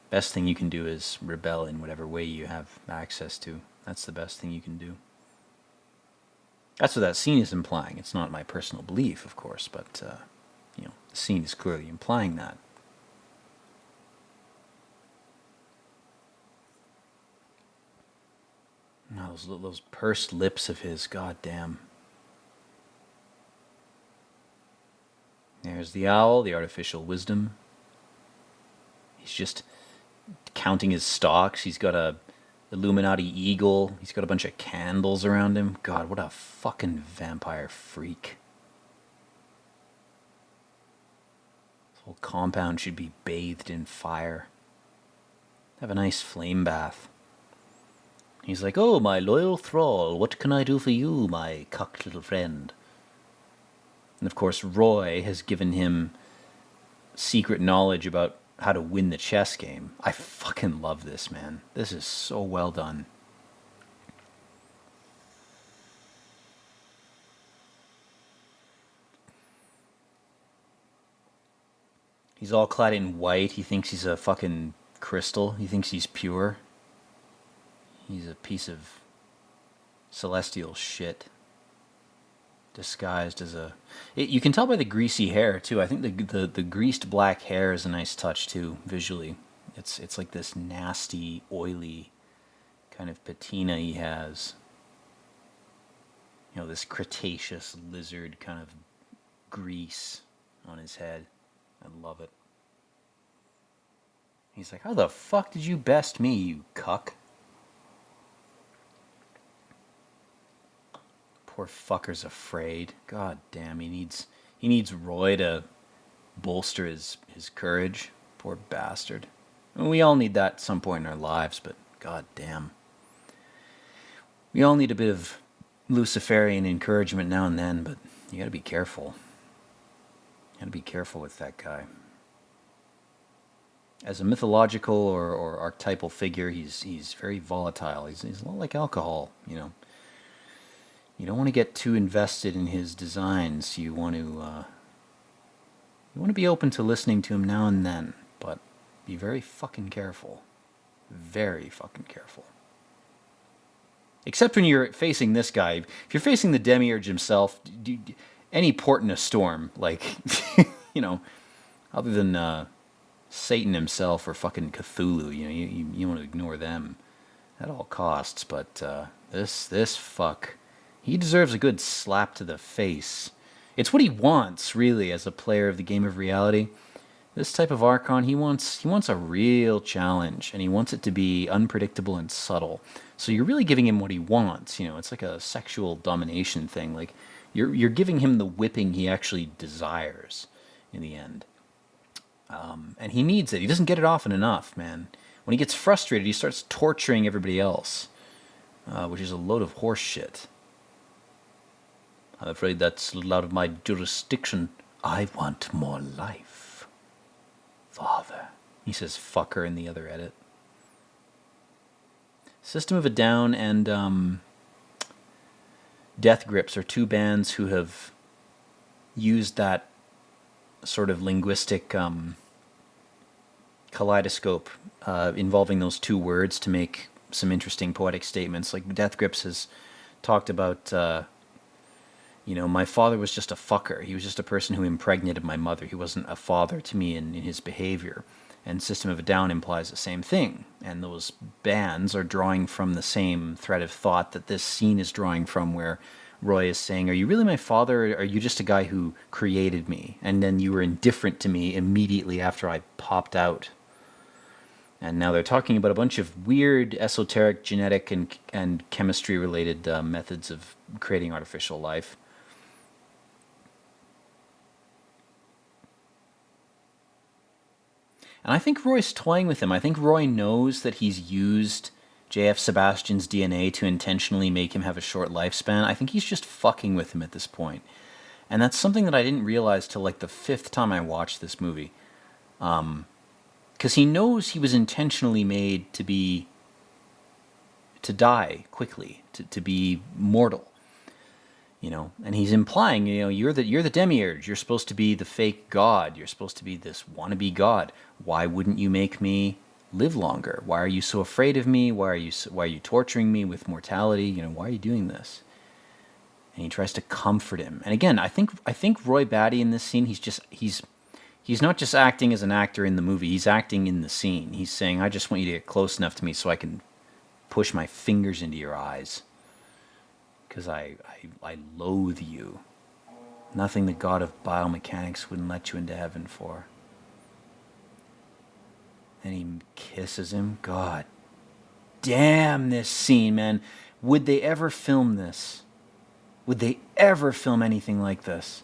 Best thing you can do is rebel in whatever way you have access to. That's the best thing you can do. That's what that scene is implying. It's not my personal belief, of course, but the scene is clearly implying that. Oh, those pursed lips of his, goddamn. There's the owl, the artificial wisdom. He's just counting his stocks. He's got a Illuminati eagle. He's got a bunch of candles around him. God, what a fucking vampire freak. This whole compound should be bathed in fire. Have a nice flame bath. He's like, "Oh, my loyal thrall, what can I do for you, my cocked little friend?" And of course, Roy has given him secret knowledge about how to win the chess game. I fucking love this, man. This is so well done. He's all clad in white. He thinks he's a fucking crystal. He thinks he's pure. He's a piece of celestial shit. Disguised as a... you can tell by the greasy hair, too. I think the greased black hair is a nice touch, too, visually. It's like this nasty, oily kind of patina he has. This Cretaceous lizard kind of grease on his head. I love it. He's like, "How the fuck did you best me, you cuck?" Poor fucker's afraid. God damn, he needs Roy to bolster his courage. Poor bastard. I mean, we all need that at some point in our lives, but god damn. We all need a bit of Luciferian encouragement now and then, but you gotta be careful. You gotta be careful with that guy. As a mythological or archetypal figure, he's very volatile. He's a lot like alcohol, You don't want to get too invested in his designs. You want to be open to listening to him now and then, but be very fucking careful. Very fucking careful. Except when you're facing this guy. If you're facing the Demiurge himself, any port in a storm, like, other than Satan himself or fucking Cthulhu, you want to ignore them at all costs. But this fuck... he deserves a good slap to the face. It's what he wants, really, as a player of the game of reality. This type of Archon, he wants a real challenge, and he wants it to be unpredictable and subtle. So you're really giving him what he wants. It's like a sexual domination thing. Like you're giving him the whipping he actually desires in the end. And he needs it. He doesn't get it often enough, man. When he gets frustrated, he starts torturing everybody else, which is a load of horse shit. "I'm afraid that's a little out of my jurisdiction. I want more life, Father." He says fucker in the other edit. System of a Down and Death Grips are two bands who have used that sort of linguistic kaleidoscope involving those two words to make some interesting poetic statements. Like Death Grips has talked about... my father was just a fucker. He was just a person who impregnated my mother. He wasn't a father to me in his behavior. And System of a Down implies the same thing. And those bands are drawing from the same thread of thought that this scene is drawing from, where Roy is saying, "Are you really my father, or are you just a guy who created me? And then you were indifferent to me immediately after I popped out." And now they're talking about a bunch of weird, esoteric, genetic, and chemistry-related methods of creating artificial life. And I think Roy's toying with him. I think Roy knows that he's used J.F. Sebastian's DNA to intentionally make him have a short lifespan. I think he's just fucking with him at this point. And that's something that I didn't realize till like the fifth time I watched this movie. Because he knows he was intentionally made to die quickly, to be mortal. You know, and he's implying, you know, you're the demiurge. You're supposed to be the fake god. You're supposed to be this wannabe god. Why wouldn't you make me live longer? Why are you so afraid of me? Why are you torturing me with mortality? You know, why are you doing this? And he tries to comfort him. And again, I think Roy Batty in this scene, he's not just acting as an actor in the movie. He's acting in the scene. He's saying, I just want you to get close enough to me so I can push my fingers into your eyes. Because I loathe you. Nothing the god of biomechanics wouldn't let you into heaven for. And he kisses him. God damn this scene, man. Would they ever film this? Would they ever film anything like this?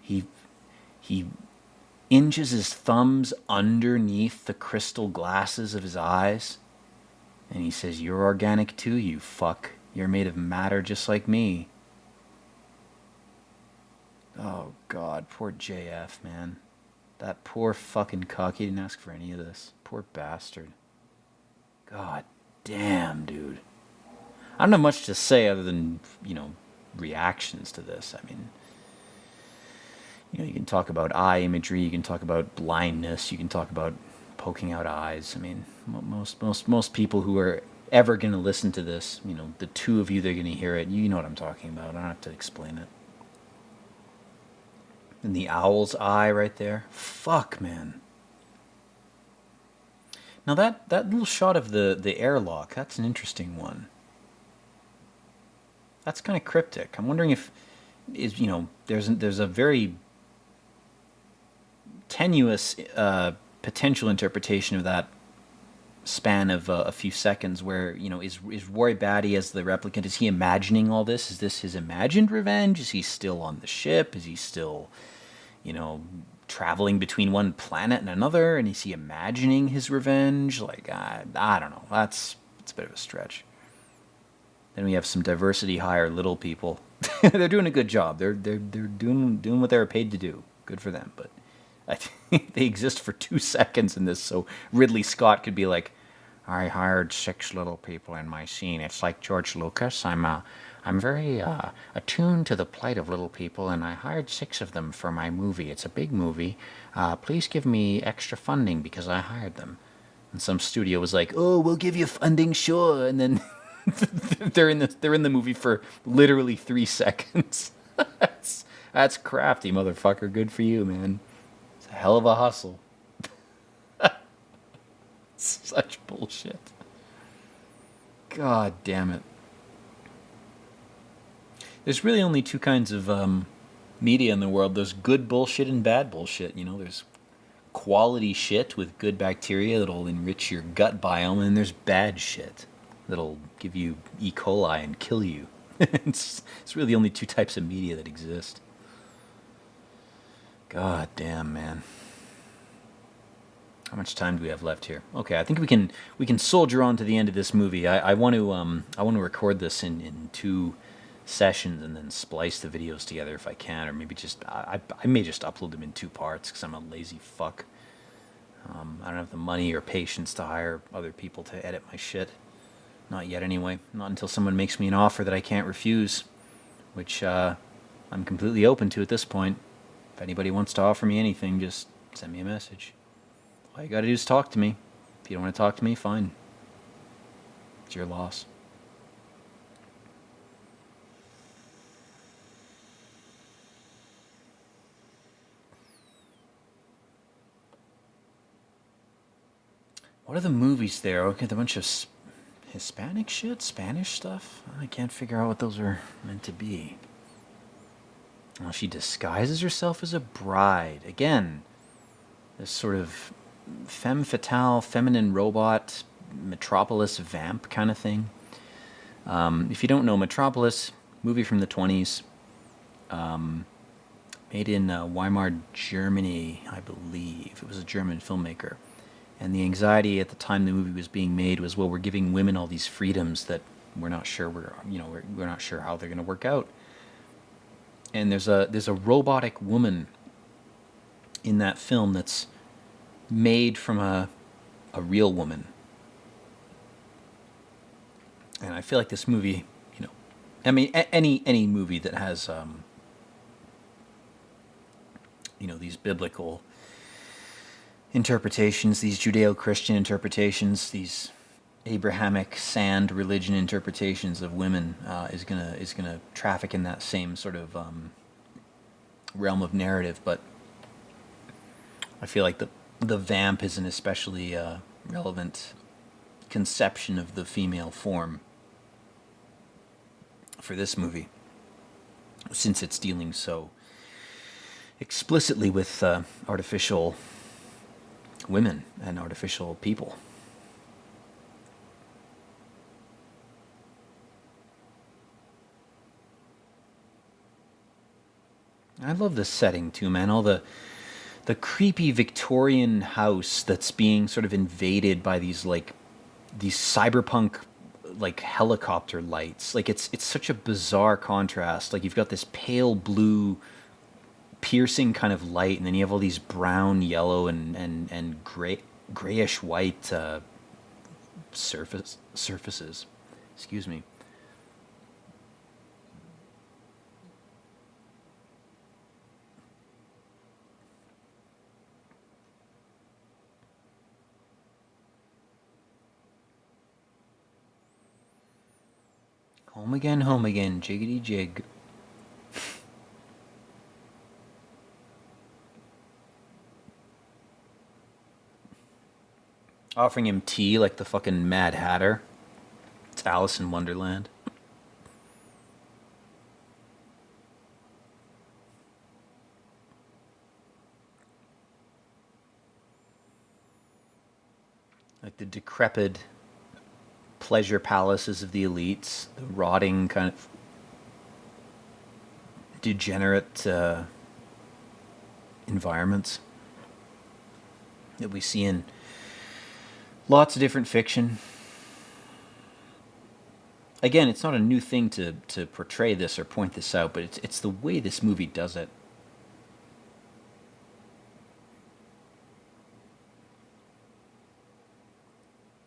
He inches his thumbs underneath the crystal glasses of his eyes. And he says, you're organic too, you fuck. You're made of matter just like me. Oh, God. Poor JF, man. That poor fucking cock. He didn't ask for any of this. Poor bastard. God damn, dude. I don't have much to say other than, you know, reactions to this. I mean, you know, you can talk about eye imagery. You can talk about blindness. You can talk about poking out eyes. I mean, most people who are ever going to listen to this, you know, the two of you that are going to hear it, you know what I'm talking about. I don't have to explain it. And the owl's eye right there. Fuck, man. Now that little shot of the airlock, that's an interesting one. That's kind of cryptic. I'm wondering if you know, there's a very tenuous potential interpretation of that span of a few seconds where, you know, is Roy Batty as the replicant, is he imagining all this? Is this his imagined revenge? Is he still on the ship? Is he still, you know, traveling between one planet and another? And is he imagining his revenge? Like, I don't know. It's a bit of a stretch. Then we have some diversity hire little people. They're doing a good job. They're doing what they were paid to do. Good for them. But I think they exist for 2 seconds in this, so Ridley Scott could be like, I hired 6 little people in my scene. It's like George Lucas. I'm very attuned to the plight of little people, and I hired 6 of them for my movie. It's a big movie. Please give me extra funding because I hired them. And some studio was like, oh, we'll give you funding, sure. And then they're in the movie for literally 3 seconds. That's crafty, motherfucker. Good for you, man. It's a hell of a hustle. Such bullshit. God damn it. There's really only 2 kinds of media in the world. There's good bullshit and bad bullshit. You know, there's quality shit with good bacteria that'll enrich your gut biome, and there's bad shit that'll give you E. coli and kill you. It's really the only 2 types of media that exist. God damn, man. How much time do we have left here? Okay, I think we can soldier on to the end of this movie. I want to record this in 2 sessions and then splice the videos together if I can, or maybe just I may just upload them in 2 parts because I'm a lazy fuck. I don't have the money or patience to hire other people to edit my shit. Not yet, anyway. Not until someone makes me an offer that I can't refuse, which I'm completely open to at this point. If anybody wants to offer me anything, just send me a message. All you gotta do is talk to me. If you don't want to talk to me, fine. It's your loss. What are the movies there? Okay, a bunch of Hispanic shit? Spanish stuff? I can't figure out what those are meant to be. Oh, she disguises herself as a bride. Again, this sort of femme fatale, feminine robot, Metropolis vamp kind of thing. If you don't know, Metropolis, movie from the 20s, made in Weimar, Germany, I believe. It was a German filmmaker. And the anxiety at the time the movie was being made was, well, we're giving women all these freedoms that we're not sure we're not sure how they're going to work out. And there's a robotic woman in that film that's made from a real woman. And I feel like this movie, I mean, any movie that has, these biblical interpretations, these Judeo-Christian interpretations, these Abrahamic sand religion interpretations of women is gonna traffic in that same sort of realm of narrative. But I feel like the vamp is an especially relevant conception of the female form for this movie, since it's dealing so explicitly with artificial women and artificial people. I love the setting too, man. All the creepy Victorian house that's being sort of invaded by these cyberpunk helicopter lights. Like it's such a bizarre contrast. Like you've got this pale blue piercing kind of light, and then you have all these brown, yellow, and grayish white surfaces. Excuse me. Home again, jiggity jig. Offering him tea like the fucking Mad Hatter. It's Alice in Wonderland. Like the decrepit pleasure palaces of the elites, the rotting kind of degenerate environments that we see in lots of different fiction. Again, it's not a new thing to portray this or point this out, but it's the way this movie does it.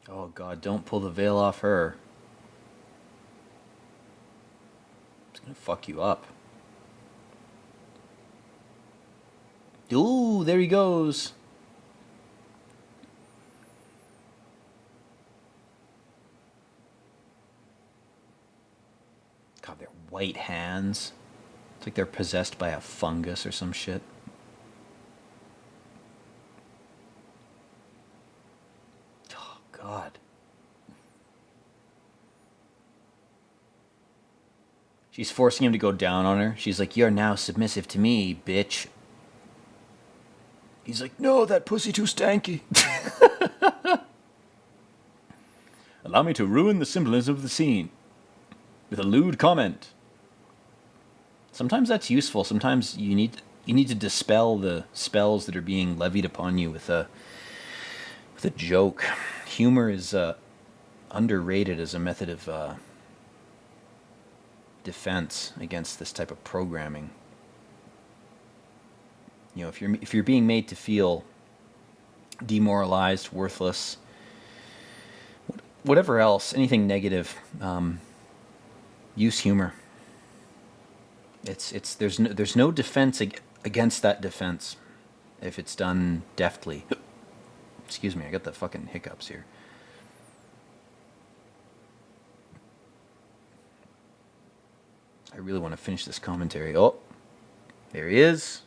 Oh God, don't pull the veil off her. It's gonna fuck you up. Ooh, there he goes. God, their white hands. It's like they're possessed by a fungus or some shit. Oh, God. She's forcing him to go down on her. She's like, "You're now submissive to me, bitch." He's like, "No, that pussy too stanky." Allow me to ruin the symbolism of the scene with a lewd comment. Sometimes that's useful. Sometimes you need to dispel the spells that are being levied upon you with a joke. Humor is underrated as a method of defense against this type of programming. You know, if you're being made to feel demoralized, worthless, whatever else, anything negative, use humor. There's no defense against that defense if it's done deftly. Excuse me, I got the fucking hiccups here. I really want to finish this commentary. Oh, there he is.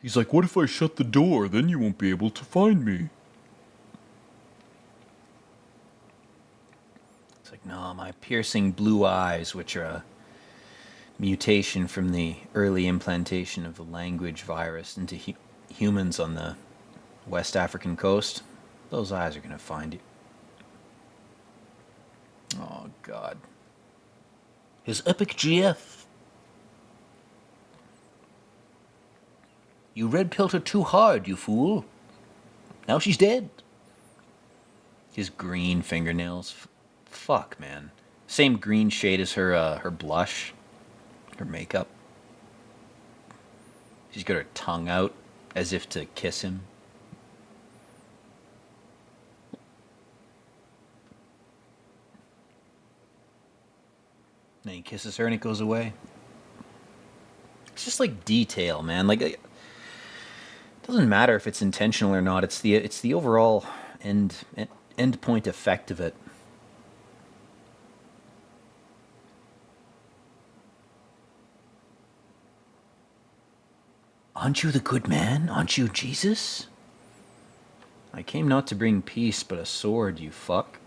He's like, "What if I shut the door? Then you won't be able to find me." It's like, "No, my piercing blue eyes, which are a mutation from the early implantation of the language virus into humans on the West African coast, those eyes are going to find you. Oh, God. His epic GF. You red-pilled her too hard, you fool. Now she's dead. His green fingernails. Fuck, man. Same green shade as her blush. Her makeup. She's got her tongue out as if to kiss him. Then he kisses her and it goes away. It's just like detail, man. Like, it doesn't matter if it's intentional or not. It's the overall end point effect of it. Aren't you the good man? Aren't you Jesus? I came not to bring peace, but a sword, you fuck.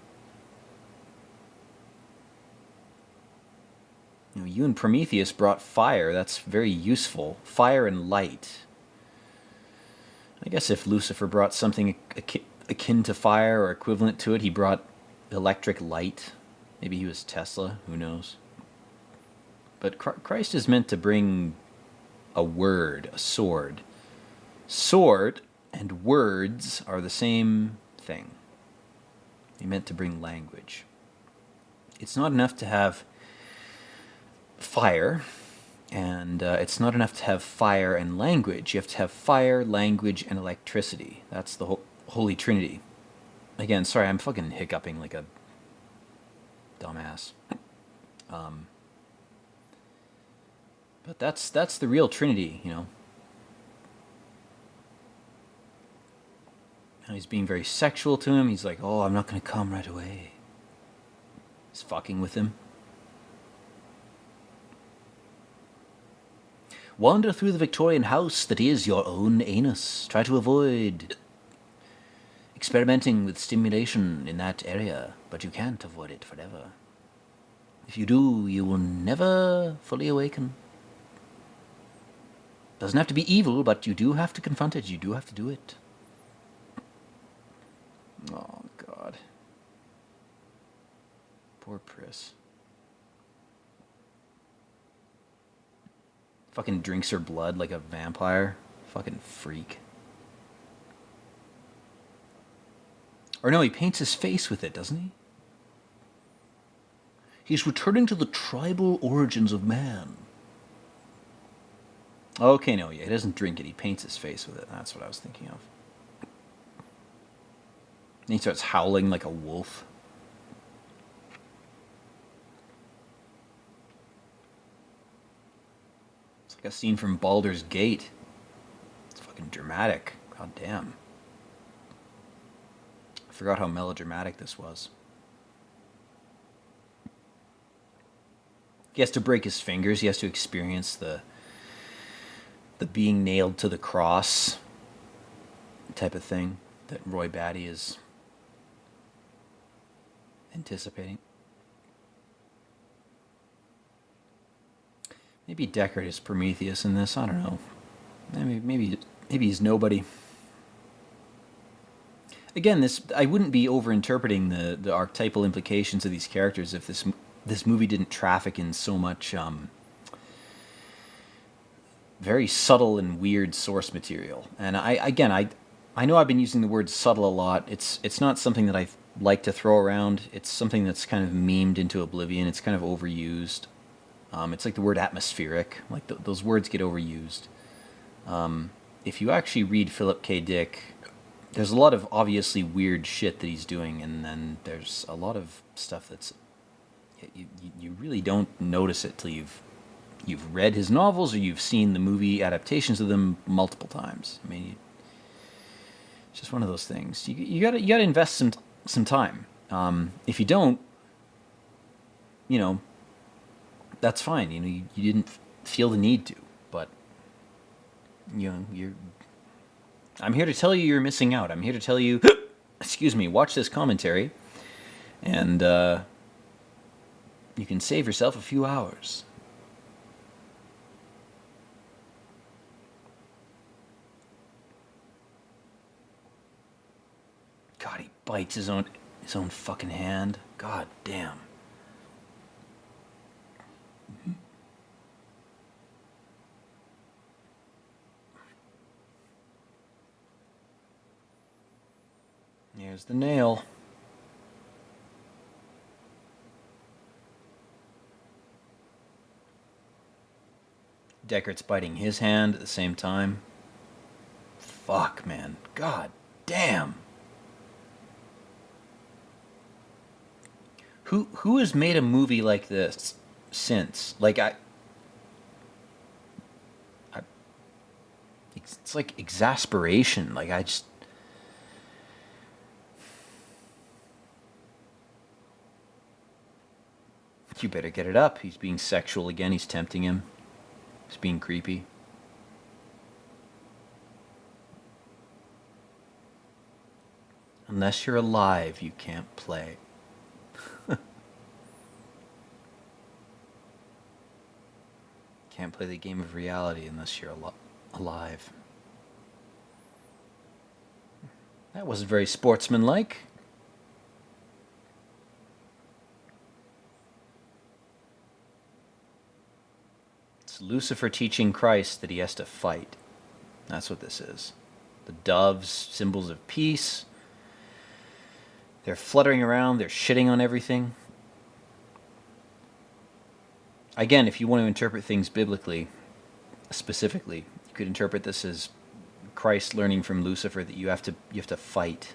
You and Prometheus brought fire. That's very useful. Fire and light. I guess if Lucifer brought something akin to fire or equivalent to it, he brought electric light. Maybe he was Tesla. Who knows? But Christ is meant to bring a word, a sword. Sword and words are the same thing. He meant to bring language. It's not enough to have fire, and it's not enough to have fire and language. You have to have fire, language, and electricity. That's the Holy Trinity. Again, sorry, I'm fucking hiccuping like a dumbass. But that's the real Trinity, you know. Now he's being very sexual to him. He's like, oh, I'm not going to come right away. He's fucking with him. Wander through the Victorian house that is your own anus. Try to avoid experimenting with stimulation in that area, but you can't avoid it forever. If you do, you will never fully awaken. Doesn't have to be evil, but you do have to confront it. You do have to do it. Oh, God. Poor Pris. Fucking drinks her blood like a vampire. Fucking freak. Or no, he paints his face with it, doesn't he? He's returning to the tribal origins of man. Okay, no, yeah, he doesn't drink it. He paints his face with it. That's what I was thinking of. And he starts howling like a wolf. It's like a scene from Baldur's Gate. It's fucking dramatic. God damn. I forgot how melodramatic this was. He has to break his fingers. He has to experience the being nailed to the cross type of thing that Roy Batty is anticipating. Maybe Deckard is Prometheus in this. I don't know. Maybe he's nobody. Again, I wouldn't be overinterpreting the archetypal implications of these characters if this movie didn't traffic in so much very subtle and weird source material. And I know I've been using the word subtle a lot. It's not something that I like to throw around. It's something that's kind of memed into oblivion. It's kind of overused. It's like the word atmospheric. Like those words get overused. If you actually read Philip K. Dick, there's a lot of obviously weird shit that he's doing, and then there's a lot of stuff that's you really don't notice it till you've read his novels or you've seen the movie adaptations of them multiple times. I mean, it's just one of those things. You gotta invest some time. If you don't, you know, that's fine. You know, you didn't feel the need to, but you know, I'm here to tell you you're missing out. I'm here to tell you, excuse me, watch this commentary, and you can save yourself a few hours. bites his own fucking hand. God damn. Here's the nail. Deckert's biting his hand at the same time. Fuck, man. God damn. Who has made a movie like this since? Like it's like exasperation. Like I just. You better get it up. He's being sexual again. He's tempting him. He's being creepy. Unless you're alive, you can't play. Can't play the game of reality unless you're alive. That wasn't very sportsmanlike. It's Lucifer teaching Christ that he has to fight. That's what this is. The doves, symbols of peace. They're fluttering around. They're shitting on everything. Again, if you want to interpret things biblically, specifically, you could interpret this as Christ learning from Lucifer that you have to fight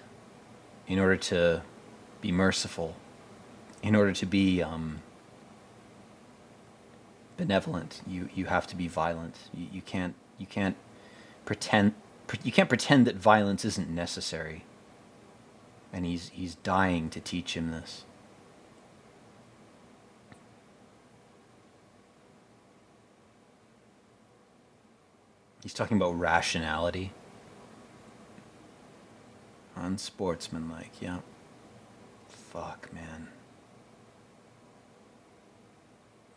in order to be merciful, in order to be benevolent. You have to be violent. You can't pretend that violence isn't necessary. And he's dying to teach him this. He's talking about rationality. Unsportsmanlike, yeah. Fuck, man.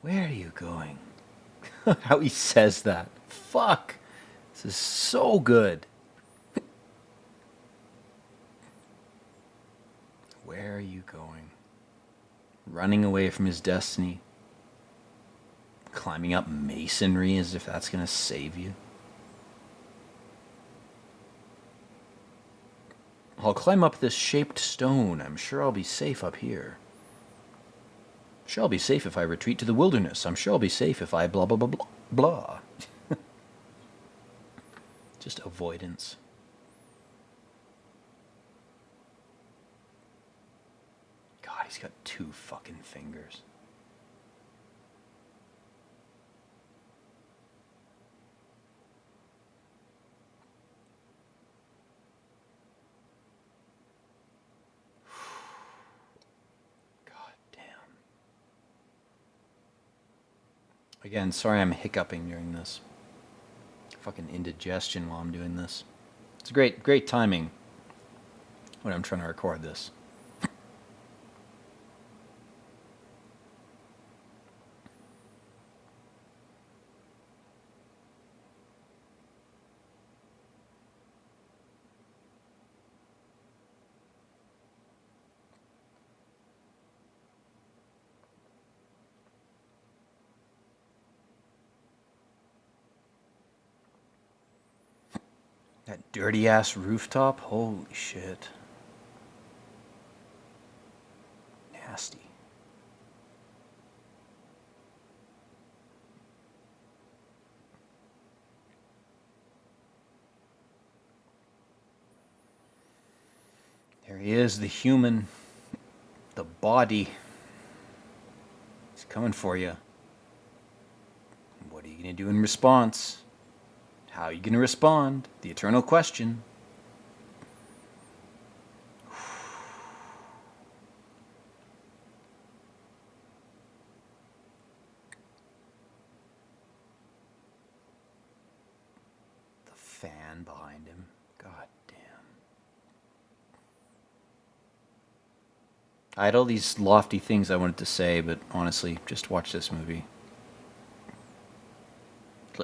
Where are you going? How he says that. Fuck. This is so good. Where are you going? Running away from his destiny. Climbing up masonry as if that's going to save you. I'll climb up this shaped stone. I'm sure I'll be safe up here. Sure I'll be safe if I retreat to the wilderness. I'm sure I'll be safe if I blah blah blah blah blah. Just avoidance. God, he's got 2 fucking fingers. Again, sorry I'm hiccuping during this. Fucking indigestion while I'm doing this. It's great timing when I'm trying to record this. That dirty ass rooftop? Holy shit. Nasty. There he is, the human, the body. He's coming for you. What are you going to do in response? How are you going to respond? The eternal question. The fan behind him. God damn. I had all these lofty things I wanted to say, but honestly, just watch this movie.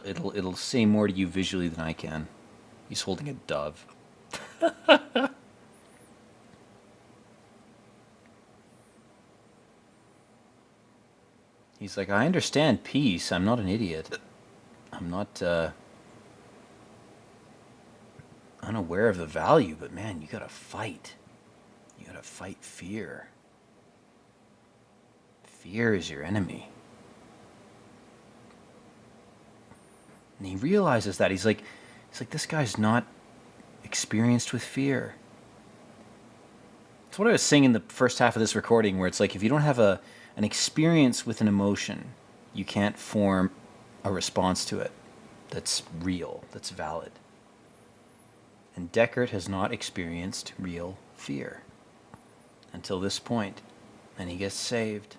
It'll say more to you visually than I can. He's holding a dove. He's like, I understand peace. I'm not an idiot. I'm not unaware of the value, but man, you gotta fight. You gotta fight fear. Fear is your enemy. And he realizes that. He's like, this guy's not experienced with fear. It's what I was saying in the first half of this recording, where it's like, if you don't have an experience with an emotion, you can't form a response to it that's real, that's valid. And Deckard has not experienced real fear until this point, and he gets saved.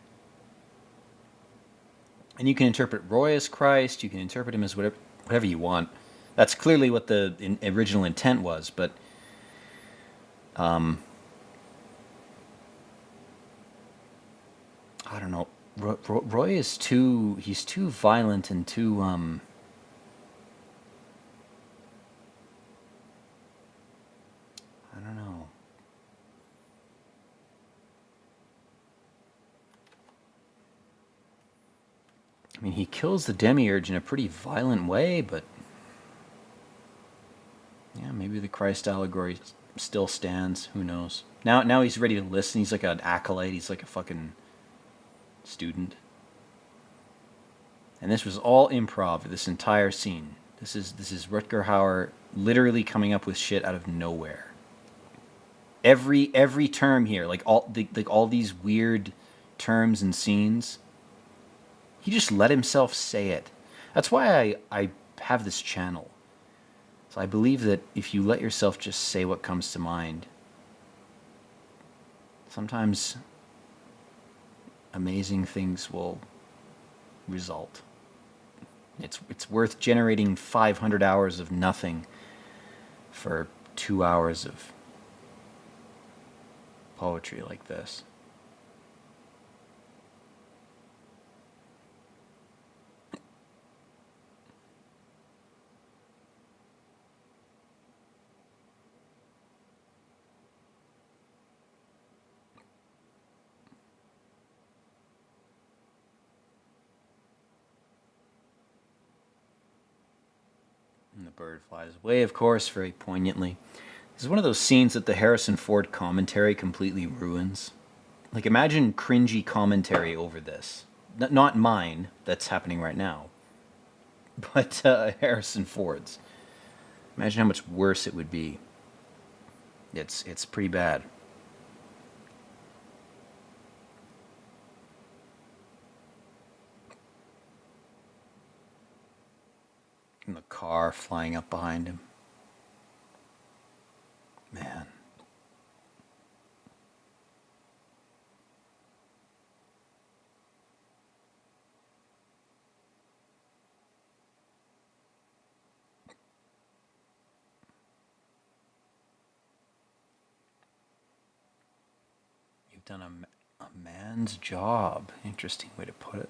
And you can interpret Roy as Christ, you can interpret him as whatever you want. That's clearly what the original intent was, but I don't know. Roy is he's too violent and too I don't know. I mean, he kills the Demiurge in a pretty violent way, but yeah, maybe the Christ allegory still stands. Who knows? Now he's ready to listen. He's like an acolyte. He's like a fucking student. And this was all improv. This entire scene. This is Rutger Hauer literally coming up with shit out of nowhere. Every term here, like all these weird terms and scenes, he just let himself say it. That's why I have this channel. So I believe that if you let yourself just say what comes to mind, sometimes amazing things will result. It's worth generating 500 hours of nothing for 2 hours of poetry like this. And the bird flies away, of course, very poignantly. This is one of those scenes that the Harrison Ford commentary completely ruins. Like, imagine cringy commentary over this. Not mine, that's happening right now, but Harrison Ford's. Imagine how much worse it would be. It's pretty bad. And the car flying up behind him. Man. You've done a man's job. Interesting way to put it.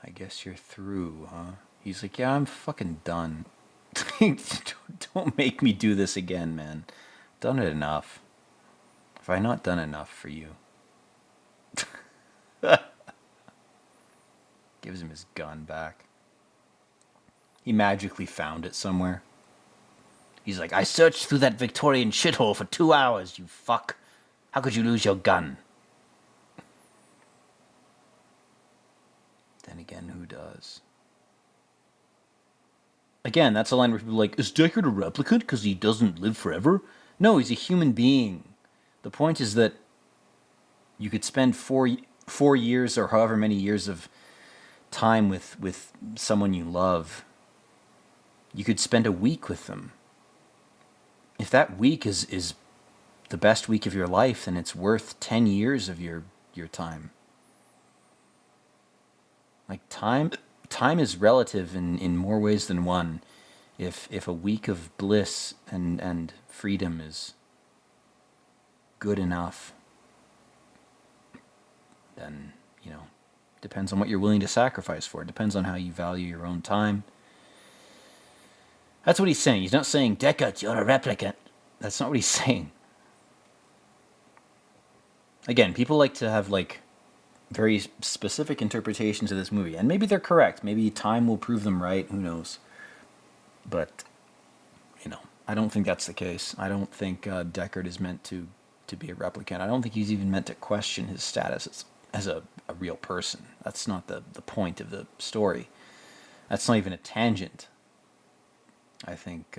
I guess you're through, huh? He's like, yeah, I'm fucking done. Don't make me do this again, man. Done it enough. Have I not done enough for you? Gives him his gun back. He magically found it somewhere. He's like, I searched through that Victorian shithole for 2 hours, you fuck. How could you lose your gun? Then again, who does? Again, that's a line where people are like, is Deckard a replicant because he doesn't live forever? No, he's a human being. The point is that you could spend four years or however many years of time with someone you love. You could spend a week with them. If that week is the best week of your life, then it's worth 10 years of your time. Like, time is relative in more ways than one. If a week of bliss and freedom is good enough, then, depends on what you're willing to sacrifice for. It depends on how you value your own time. That's what he's saying. He's not saying, Deckard, you're a replicant. That's not what he's saying. again, people like to have like very specific interpretations of this movie, and maybe they're correct. Maybe time will prove them right. Who knows? But I don't think that's the case. I don't think Deckard is meant to be a replicant. I don't think he's even meant to question his status as a real person. That's not the point of the story. That's not even a tangent. I think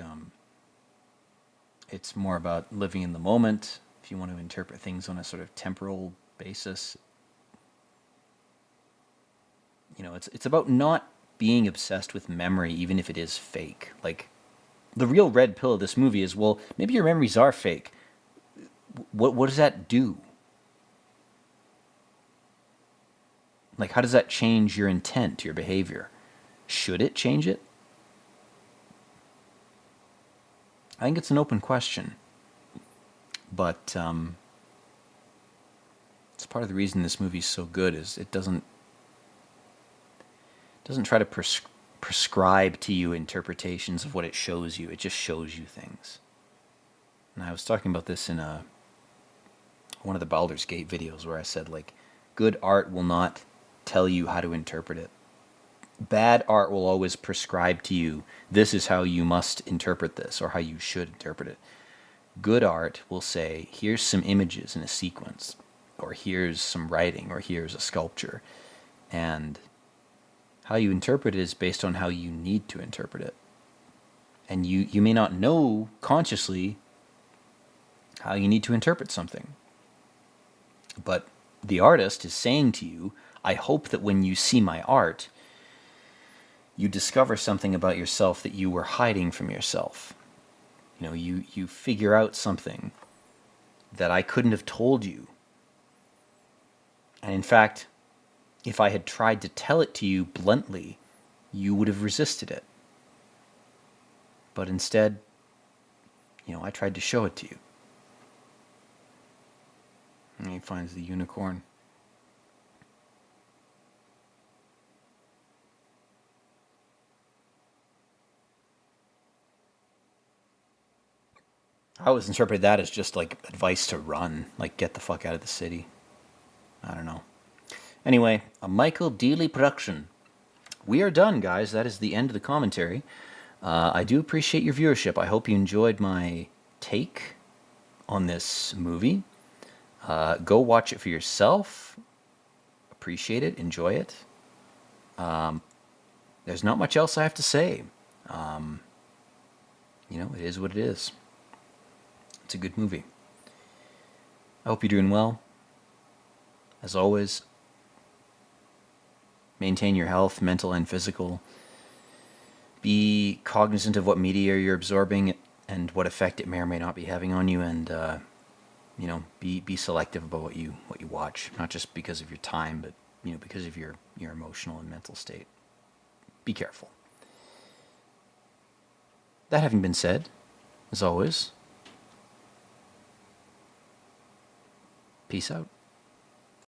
it's more about living in the moment. If you want to interpret things on a sort of temporal basis, it's about not being obsessed with memory, even if it is fake. Like, the real red pill of this movie is, well, maybe your memories are fake. What does that do? Like, how does that change your intent, your behavior? Should it change it? I think it's an open question. But it's part of the reason this movie is so good is it doesn't try to prescribe to you interpretations of what it shows you. It just shows you things. And I was talking about this in one of the Baldur's Gate videos where I said, like, good art will not tell you how to interpret it. Bad art will always prescribe to you, this is how you must interpret this, or how you should interpret it. Good art will say, here's some images in a sequence, or here's some writing, or here's a sculpture. And how you interpret it is based on how you need to interpret it. And you may not know consciously how you need to interpret something. But the artist is saying to you, I hope that when you see my art, you discover something about yourself that you were hiding from yourself. You figure out something that I couldn't have told you. And in fact, if I had tried to tell it to you bluntly, you would have resisted it. But instead, I tried to show it to you. And he finds the unicorn. I always interpreted that as just like advice to run, like get the fuck out of the city. I don't know. Anyway, a Michael Dealey production. We are done, guys. That is the end of the commentary. I do appreciate your viewership. I hope you enjoyed my take on this movie. Go watch it for yourself. Appreciate it. Enjoy it. There's not much else I have to say. It is what it is. It's a good movie. I hope you're doing well. As always, maintain your health, mental and physical. Be cognizant of what media you're absorbing and what effect it may or may not be having on you, and be selective about what you watch, not just because of your time, but because of your emotional and mental state. Be careful. That having been said, as always, peace out.